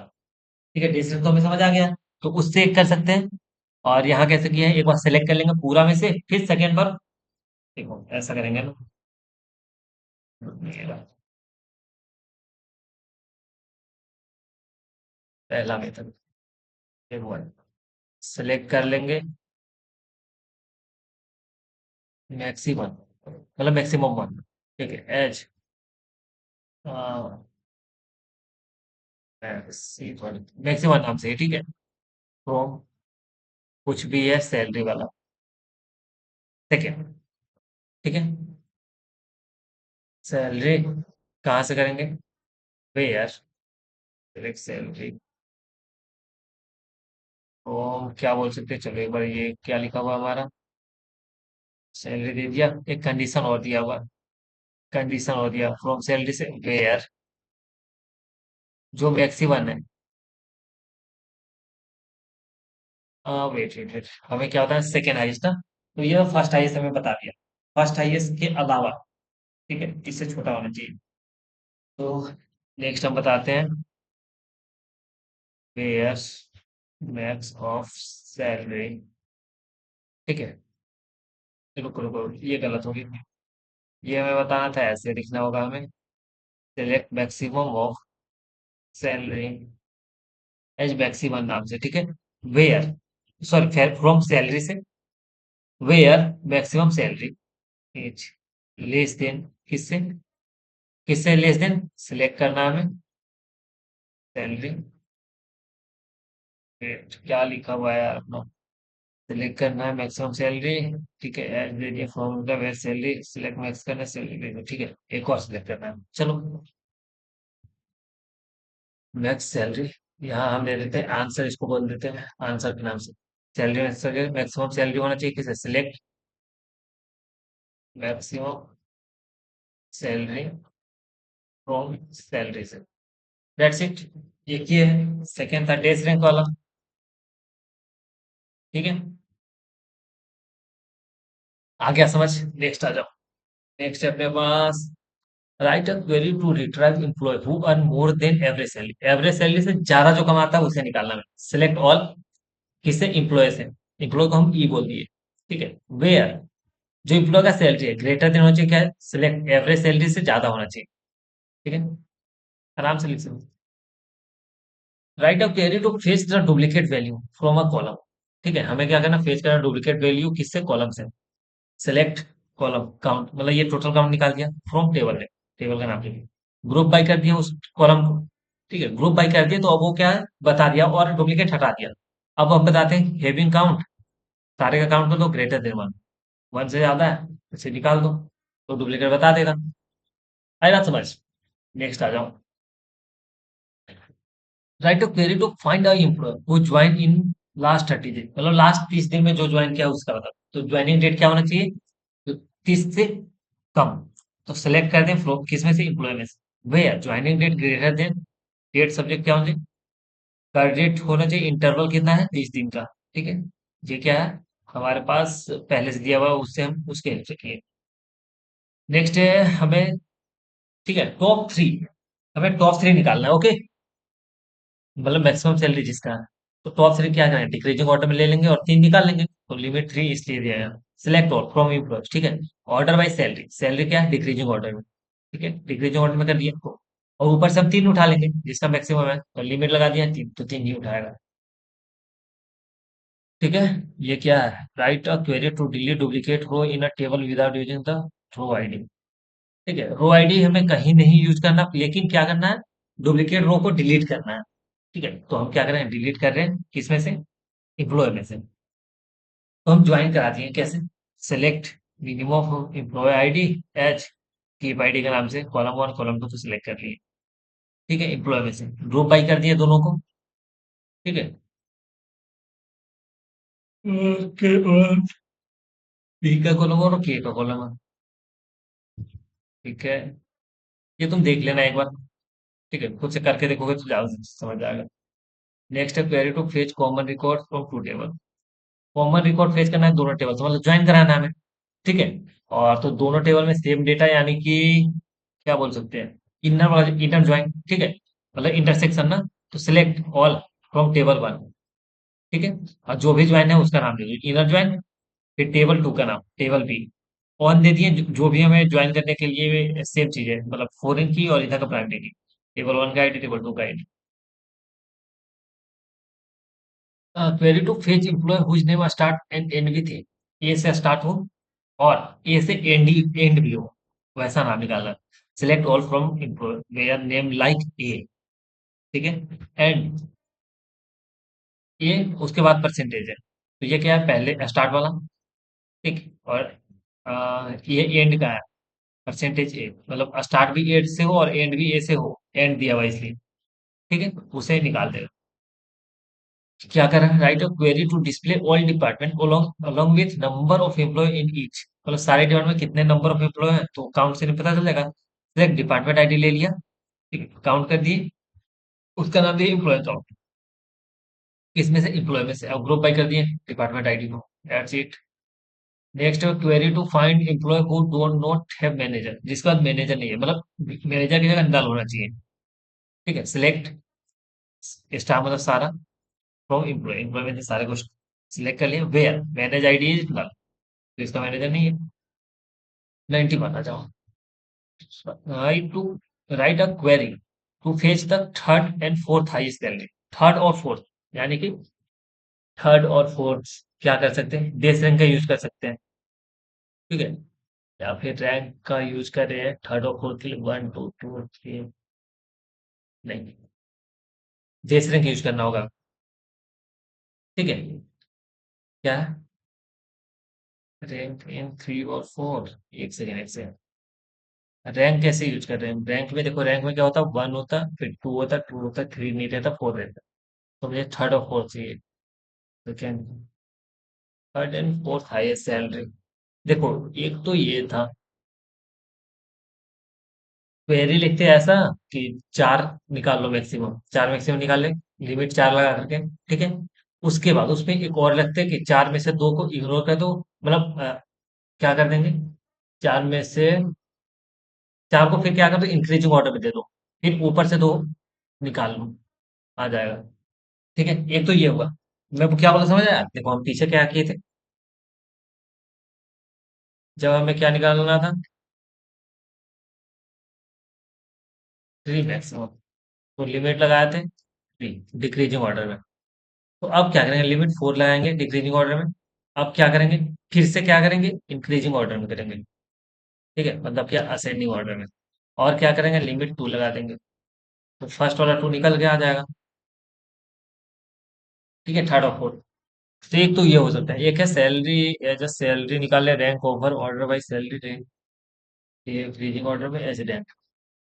ठीक है, डिस्टेंस तो हमें समझ आ गया, तो उससे एक कर सकते हैं। और यहाँ कैसे किया है, एक बार सेलेक्ट कर लेंगे पूरा में से, फिर सेकेंड बार देखो ऐसा करेंगे ना, ये रहा, पहला मेथड, ये हुआ, सेलेक्ट कर लेंगे मैक्सिमम, मतलब मैक्सिमम वन। ठीक है, एज मैक्सिमम नाम से, ठीक है, फ्रॉम कुछ भी है सैलरी वाला, सेकेंड। ठीक है, सैलरी कहाँ से करेंगे, वे यार, सिलेक्ट सैलरी, तो क्या बोल सकते हैं, चलो एक बार ये क्या लिखा हुआ हमारा, सैलरी दे दिया, एक कंडीशन और दिया हुआ, कंडीशन और दिया फ्रॉम सैलरी से वेयर, जो मैक्सी वन है, वेट वेट वेट, हमें क्या होता है सेकेंड हाईएस्ट ना, तो ये फर्स्ट हाईएस्ट हमें बता दिया, फर्स्ट हाईएस्ट के अलावा, ठीक है, इससे छोटा होना चाहिए। तो नेक्स्ट हम बताते हैं वेयर मैक्स ऑफ सैलरी, ठीक है, रुको रुको, ये गलत हो गई, ये हमें बताना था, ऐसे लिखना होगा हमें, select maximum of salary as maximum नाम से, ठीक है, वेयर, सॉरी फ्रॉम सैलरी से, where maximum salary as less than, किससे, किससे लेस देन, सिलेक्ट करना है हमें सैलरी, क्या लिखा हुआ है यार अपना, सिलेक्ट करना है मैक्सिमम सैलरी, ठीक है, एज दे दिया formula where salary, select max करना है सैलरी, ठीक है, एक और सिलेक्ट करना है, चलो मैक्स सैलरी, यहाँ हम दे देते हैं आंसर, इसको बोल देते हैं आंसर के नाम से, सैलरी मैक्सिमम सैलरी होना चाहिए, किसे, select maximum salary from salary से, दैट्स इट, ये किए है, सेकेंड था डेज रैंक वाला, ठीक है, आ गया समझ, नेक्स्ट आ जाओ, नेक्स्ट है अपने पास, write a query to retrieve employee who earn more than average salary, average salary से ज्यादा जो कमाता है उसे निकालना है, सिलेक्ट ऑल, किससे, एम्प्लॉय से, एम्प्लॉय को हम ई बोल दिए, ठीक है, वेयर जो एम्प्लॉय का सैलरी है ग्रेटर देन होना चाहिए, क्या है, सिलेक्ट एवरेज सैलरी से ज्यादा होना चाहिए, ठीक है, आराम से लिख सकते, write a query to fetch the duplicate value from a column, ठीक है, हमें क्या करना, फेच करना डुप्लीकेट वैल्यू किससे, कॉलम से, सेलेक्ट कॉलम काउंट, मतलब ये टोटल काउंट निकाल दिया फ्रॉम टेबल है, टेबल का नाम लिखिए, ग्रुप बाई कर दिया उस कॉलम को, ठीक है, ग्रुप बाई कर दिया, तो अब वो क्या है बता दिया, और डुप्लीकेट हटा दिया। अब हम बताते हैं हैविंग काउंट, सारे का काउंट कर दो ग्रेटर देन वन, वन से ज्यादा है इसे निकाल दो, तो डुप्लीकेट बता देगा, आएगा समझ, नेक्स्ट आ जाओ, write to query to find a employ who join in last 30 दिन, मतलब लास्ट 30 दिन में जो ज्वाइन किया उसका बता, तो ज्वाइनिंग डेट क्या होना चाहिए, तो 30 से कम, तो सेलेक्ट कर दें फ्रो किस में से, एम्प्लॉय में से, भैया joining date greater than, date subject क्या होना चाहिए, कर डेट होना चाहिए, इंटरवल कितना है 30 दिन का, ठीक है, ये क्या है हमारे पास पहले से दिया हुआ है, उससे हम उसके हेल्प से किए। नेक्स्ट है हमें, ठीक है, टॉप थ्री, हमें टॉप थ्री निकालना है, ओके, मतलब मैक्सिमम सैलरी जिसका है, तो टॉप थ्री क्या करें, डिक्रीजिंग ऑर्डर में ले लेंगे और तीन निकाल लेंगे, तो लिमिट थ्री इसलिए दिया है, सिलेक्ट ऑल फ्रॉम एम्प्लॉयज, ठीक है, ऑर्डर वाइज सैलरी, सैलरी क्या है डिक्रीजिंग ऑर्डर में, ठीक है, डिक्रीजिंग ऑर्डर में कर दिया तो, और ऊपर से हम तीन उठा लेंगे जिसका मैक्सिमम है, तो लिमिट लगा दिया तीन, तो तीन ही उठाएगा, ठीक है, ये क्या है, write a query to delete duplicate row in a table without using the row ID, ठीक है, रो आईडी हमें कहीं नहीं यूज करना, लेकिन क्या करना है, डुप्लीकेट रो को डिलीट करना है, ठीक है, तो हम क्या कर रहे हैं, डिलीट कर रहे हैं किसमें से, एम्प्लॉय में से, तो हम ज्वाइन करा दिए कैसे, select minimum of employ ID H, keep ID के नाम से कॉलम वन कॉलम टू को सिलेक्ट कर लिए, ठीक है, एम्प्लॉय में से ग्रुप बाई कर दिए दोनों को, ठीक है, ओके, और पी का कॉलम और के का कॉलम है। ठीक है, ये तुम देख लेना एक बार। ठीक है, खुद से करके देखोगे तो ज्यादा समझ आएगा। नेक्स्ट है query to fetch common record from two table. Common record fetch करना है दोनों टेबल से, मतलब ज्वाइन कराना है हमें। ठीक है, और तो दोनों टेबल में सेम डेटा, यानी कि क्या बोल सकते हैं, इनर वाला इनर ज्वाइन। ठीक है, मतलब इंटरसेक्शन ना। तो select all from table one. ठीक है, और जो भी ज्वाइन है उसका नाम दे दो इनर ज्वाइन। फिर टेबल टू का नाम टेबल बी। ऑन दे दिए, जो भी हमें ज्वाइन करने के लिए सेम चीज है, मतलब फॉरेन की और इधर का प्राइमरी की। टेबल वन का आईडी, टेबल टू का ID. Query to fetch employee whose name start and end with A. A से स्टार्ट हो और ए से एंड भी हो, वैसा नाम निकालना। Select all from employ where name like A. ठीक है, एंड ये उसके बाद परसेंटेज है, तो ये क्या है, पहले स्टार्ट वाला। ठीक, और ये एंड का है, परसेंटेज ए, मतलब स्टार्ट भी ए से हो और एंड भी ए से हो, एंड दिया हुआ है इसलिए। ठीक है, उसे निकाल देगा। क्या कर रहा है, write a query to display all department along along with number of employ in each. मतलब सारे डिपार्टमेंट में कितने नंबर ऑफ एम्प्लॉय हैं, तो काउंट से नहीं पता चल जाएगा। सिलेक्ट डिपार्टमेंट आईडी ले लिया। ठीक, काउंट कर दिए, उसका नाम दिया एम्प्लॉय काउंट। इसमें से एम्प्लॉय में से अब ग्रुप बाय कर दिए डिपार्टमेंट आईडी को। That's it. Next query to find employ who don't not have manager, जिसका मैनेजर नहीं है, मतलब मैनेजर की जगह नल होना चाहिए। ठीक है, सिलेक्ट स्टार मतलब सारा, फ्रॉम एम्प्लॉय, एम्प्लॉय में से सारे को सिलेक्ट कर लिया। Where manage ID is null, तो इसका मैनेजर नहीं है। 91 आ जाओ। Write to write a query to fetch the third and fourth highest salary. Third और फोर्थ, यानी कि थर्ड और फोर्थ क्या कर सकते हैं, देश रैंक का यूज कर सकते हैं। ठीक है, या फिर रैंक का यूज कर रहे हैं थर्ड और फोर्थ के लिए, वन टू टू थ्री, नहीं, देश रैंक यूज करना होगा। ठीक है, क्या रैंक इन थ्री और फोर, एक सेकेंड एक सेकेंड। रैंक कैसे यूज कर रहे हैं, रैंक में देखो, रैंक में क्या होता है, वन होता, फिर टू होता, टू होता, थ्री नहीं रहता, फोर रहता। तो मुझे थर्ड और फोर्थ चाहिए। Second, third and fourth highest salary. देखो, एक तो ये था, क्वेरी लिखते हैं ऐसा कि चार निकाल लो, मैक्सिमम चार, मैक्सिमम निकाल ले, लिमिट चार लगा करके। ठीक है, उसके बाद उसमें एक और लगते हैं कि चार में से दो को इग्नोर कर दो, मतलब क्या कर देंगे, चार में से चार को फिर क्या कर दो, इंक्रीजिंग ऑर्डर में दे दो, फिर ऊपर से दो निकाल लो, आ जाएगा। ठीक है, एक तो ये हुआ। मैं क्या बोला समझ आया, देखो हम पीछे क्या किए थे, जब हमें क्या निकालना था, थ्री मैक्सिमम, तो लिमिट लगाए थे थ्री, डिक्रीजिंग ऑर्डर में। तो अब क्या करेंगे, लिमिट फोर लगाएंगे डिक्रीजिंग ऑर्डर में। अब क्या करेंगे, फिर से क्या करेंगे, इंक्रीजिंग ऑर्डर में करेंगे। ठीक है, मतलब क्या, असेंडिंग ऑर्डर में। और क्या करेंगे, लिमिट टू लगा देंगे, तो फर्स्ट वाला टू निकल के आ जाएगा। ठीक है, थर्ड और फोर्थ। तो एक तो ये हो सकता है, एक है सैलरी एज अ सैलरी निकाल ले, rank over order by salary rank, ये इंक्रीजिंग ऑर्डर में एज रैंक।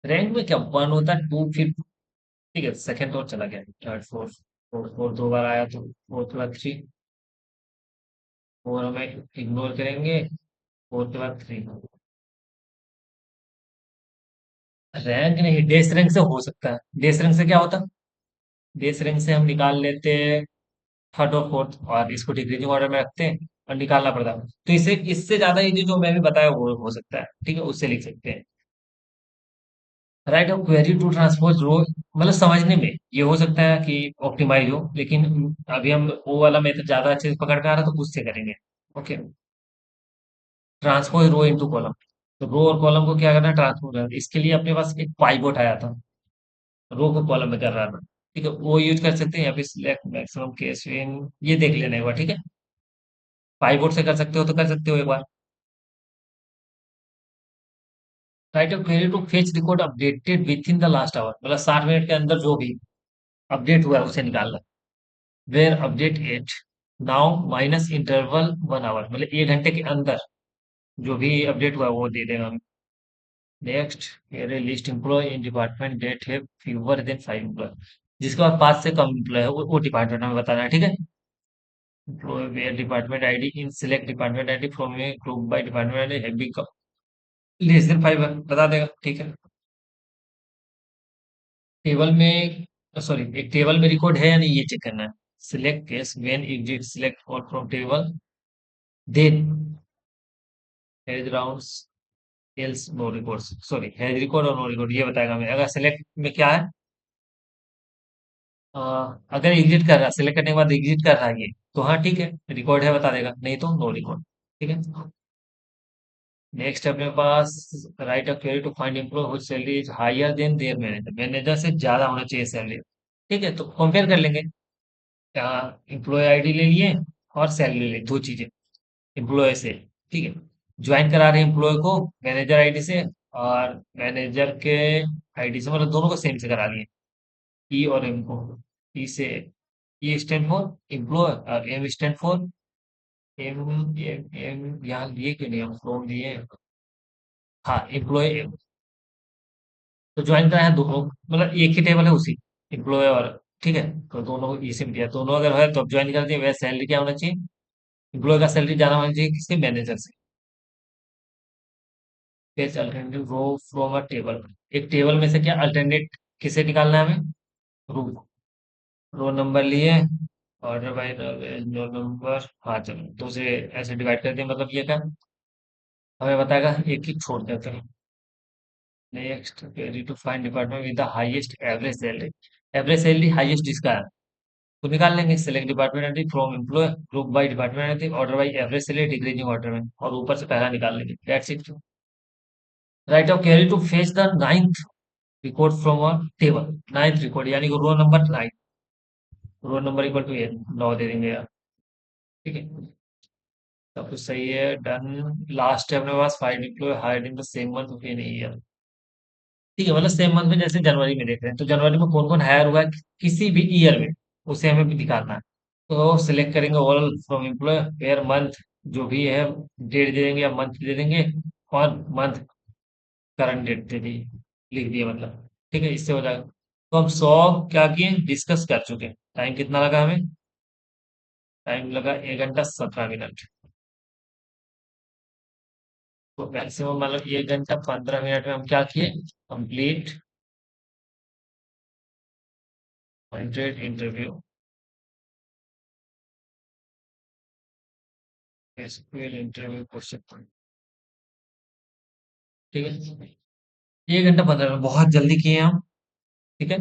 रैंक में क्या, वन होता है, टू, फिर ठीक है, सेकंड तो चला गया, थर्ड फोर्थ, फोर्थ फोर्थ दो बार आया, तो फोर्थ के बाद थ्री, फोर हमें इग्नोर करेंगे, फोर के बाद थ्री। रैंक नहीं, डेस रैंक से हो सकता है। डेस रैंक से क्या होता, डेस रैंक से हम निकाल लेते थर्ड और फोर्थ, और इसको डिक्रीजिंग ऑर्डर में रखते हैं और निकालना पड़ता है। तो इसे इससे ज्यादा इजी जो मैं भी बताया वो हो सकता है। ठीक है, उससे लिख सकते हैं। Write of query to transpose row, मतलब समझने में ये हो सकता है कि ऑप्टिमाइज हो, लेकिन अभी हम वो वाला मेथड ज्यादा अच्छे से पकड़ में आ रहा है, तो उससे करेंगे। ओके, ट्रांसपोज रो इनटू कॉलम। तो रो और कॉलम को क्या करना है, ट्रांसपोज। इसके लिए अपने पास एक पाइवोट आया था, रो को कॉलम में कर रहा था। ठीक है, वो यूज कर सकते हैं, या फिर सिलेक्ट मैक्सिमम केस इन, ये देख लेना एक बार। ठीक है, पाइवोट से कर सकते हो तो कर सकते हो एक बार। Write of query to fetch record updated within the last hour, मतलब 60 मिनट के अंदर जो भी अपडेट हुआ है उसे निकालना। Where update at now minus interval 1 hour, मतलब 1 घंटे के अंदर जो भी अपडेट हुआ है वो दे देगा हमें। Next, list employ in department that है फ्यूअर देन 5 एम्प्लॉय, जिसके पास 5 से कम एम्प्लॉय है वो डिपार्टमेंट में बताना है। ठीक है, employ where department ID in select department ID from a group by department ID have become less than 5 बता देगा, ठीक है। टेबल में, सॉरी, एक टेबल में रिकॉर्ड है या नहीं ये चेक करना है। Select case when exit select all from table then has rounds else no records, sorry has record और नो रिकॉर्ड ये बताएगा हमें। अगर सिलेक्ट में क्या है, अ, अगर एग्जिट कर रहा है, सिलेक्ट करने के बाद एग्जिट कर रहा है ये, तो हाँ ठीक है, रिकॉर्ड है बता देगा, नहीं तो नो रिकॉर्ड, ठीक है। नेक्स्ट अपने पास write a query to find employee whose salary is higher than their manager, manager से ज्यादा होना चाहिए सैलरी, ठीक है। तो कंपेयर कर लेंगे, एम्प्लॉय आईडी ले लिए और सैलरी ले ली, दो चीजें एम्प्लॉय से, ठीक है। ज्वाइन करा रहे हैं एम्प्लॉय को मैनेजर आईडी से, और मैनेजर के आईडी से, मतलब दोनों को सेम से करा लिए, ई और एम को। ई से, ई स्टैंड फॉर एम्प्लॉय और M stand for M, M यहाँ लिए क्यों नहीं, हम फ्रॉम दिए, हाँ एम्प्लॉय। तो ज्वाइन कराया दोनों, मतलब एक ही टेबल है उसी, एम्प्लॉय और, ठीक है। तो दोनों को इसी में दिया, दोनों अगर है तो अब ज्वाइन कर दिए, वैसे सैलरी क्या होना चाहिए, एम्प्लॉय का सैलरी ज्यादा होना चाहिए किसके, मैनेजर से। Page alternative row from a table, एक टेबल में से क्या अल्टरनेट किसे निकालना है हमें, रो, रो नंबर लिए, ऑर्डर बाय रो नंबर, हाँ चलो दो से ऐसे डिवाइड कर दिया, मतलब ये क्या हमें बताएगा, एक ही छोड़ देते हैं। Next query to find department with the highest average salary, average salary highest जिसका है तो निकाल लेंगे। Select department from employee group by department order by average salary decreasing order में, और ऊपर से पहला निकाल लेंगे, that's it. Write of query to fetch the ninth record from a table, ninth record यानी कि row number 9, row number equal to 8, 9 दे देंगे यार, ठीक है। सब कुछ सही है, डन। लास्ट है अपने पास find employee hired in the same month in year, ठीक है। मतलब सेम मंथ में, जैसे जनवरी में देख रहे हैं तो जनवरी में कौन कौन हायर हुआ है किसी भी ईयर में, उसे हमें भी दिखाना है। तो सिलेक्ट करेंगे all from employ where month, जो भी है डेट दे देंगे या मंथ दे देंगे, और मंथ करंट डेट दे दी, लिख दिए मतलब, ठीक है, इससे हो जाएगा। तो हम 100 क्या किए, डिस्कस कर चुके हैं। टाइम कितना लगा हमें, टाइम लगा 1 घंटा 17 मिनट। तो मैक्सिमम मतलब 1 घंटा 15 मिनट में हम क्या किए, complete 100 interview, SQL interview question, ठीक है। 1 घंटा 15 मिनट बहुत जल्दी किए हम, ठीक है।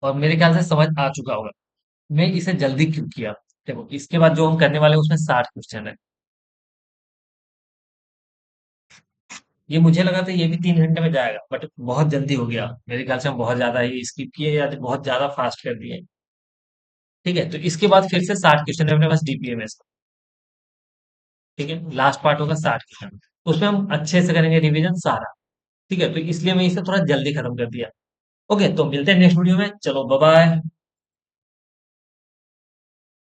और मेरे ख्याल से समझ आ चुका होगा मैं इसे जल्दी क्यों किया। देखो इसके बाद जो हम करने वाले हैं उसमें 60 क्वेश्चन है, ये मुझे लगा था ये भी 3 घंटे में जाएगा, बट बहुत जल्दी हो गया, मेरे ख्याल से हम बहुत ज्यादा ही स्किप किए या तो बहुत ज्यादा फास्ट कर दिए, ठीक है। तो इसके बाद फिर से 60 क्वेश्चन है अपने पास डीपीएमएस, ठीक है। लास्ट पार्ट होगा 60 क्वेश्चन, उसमें हम अच्छे से करेंगे रिवीजन सारा, ठीक है। तो इसलिए मैं इसे थोड़ा जल्दी खत्म कर दिया। ओके, तो मिलते हैं नेक्स्ट वीडियो में, चलो बाय बाय।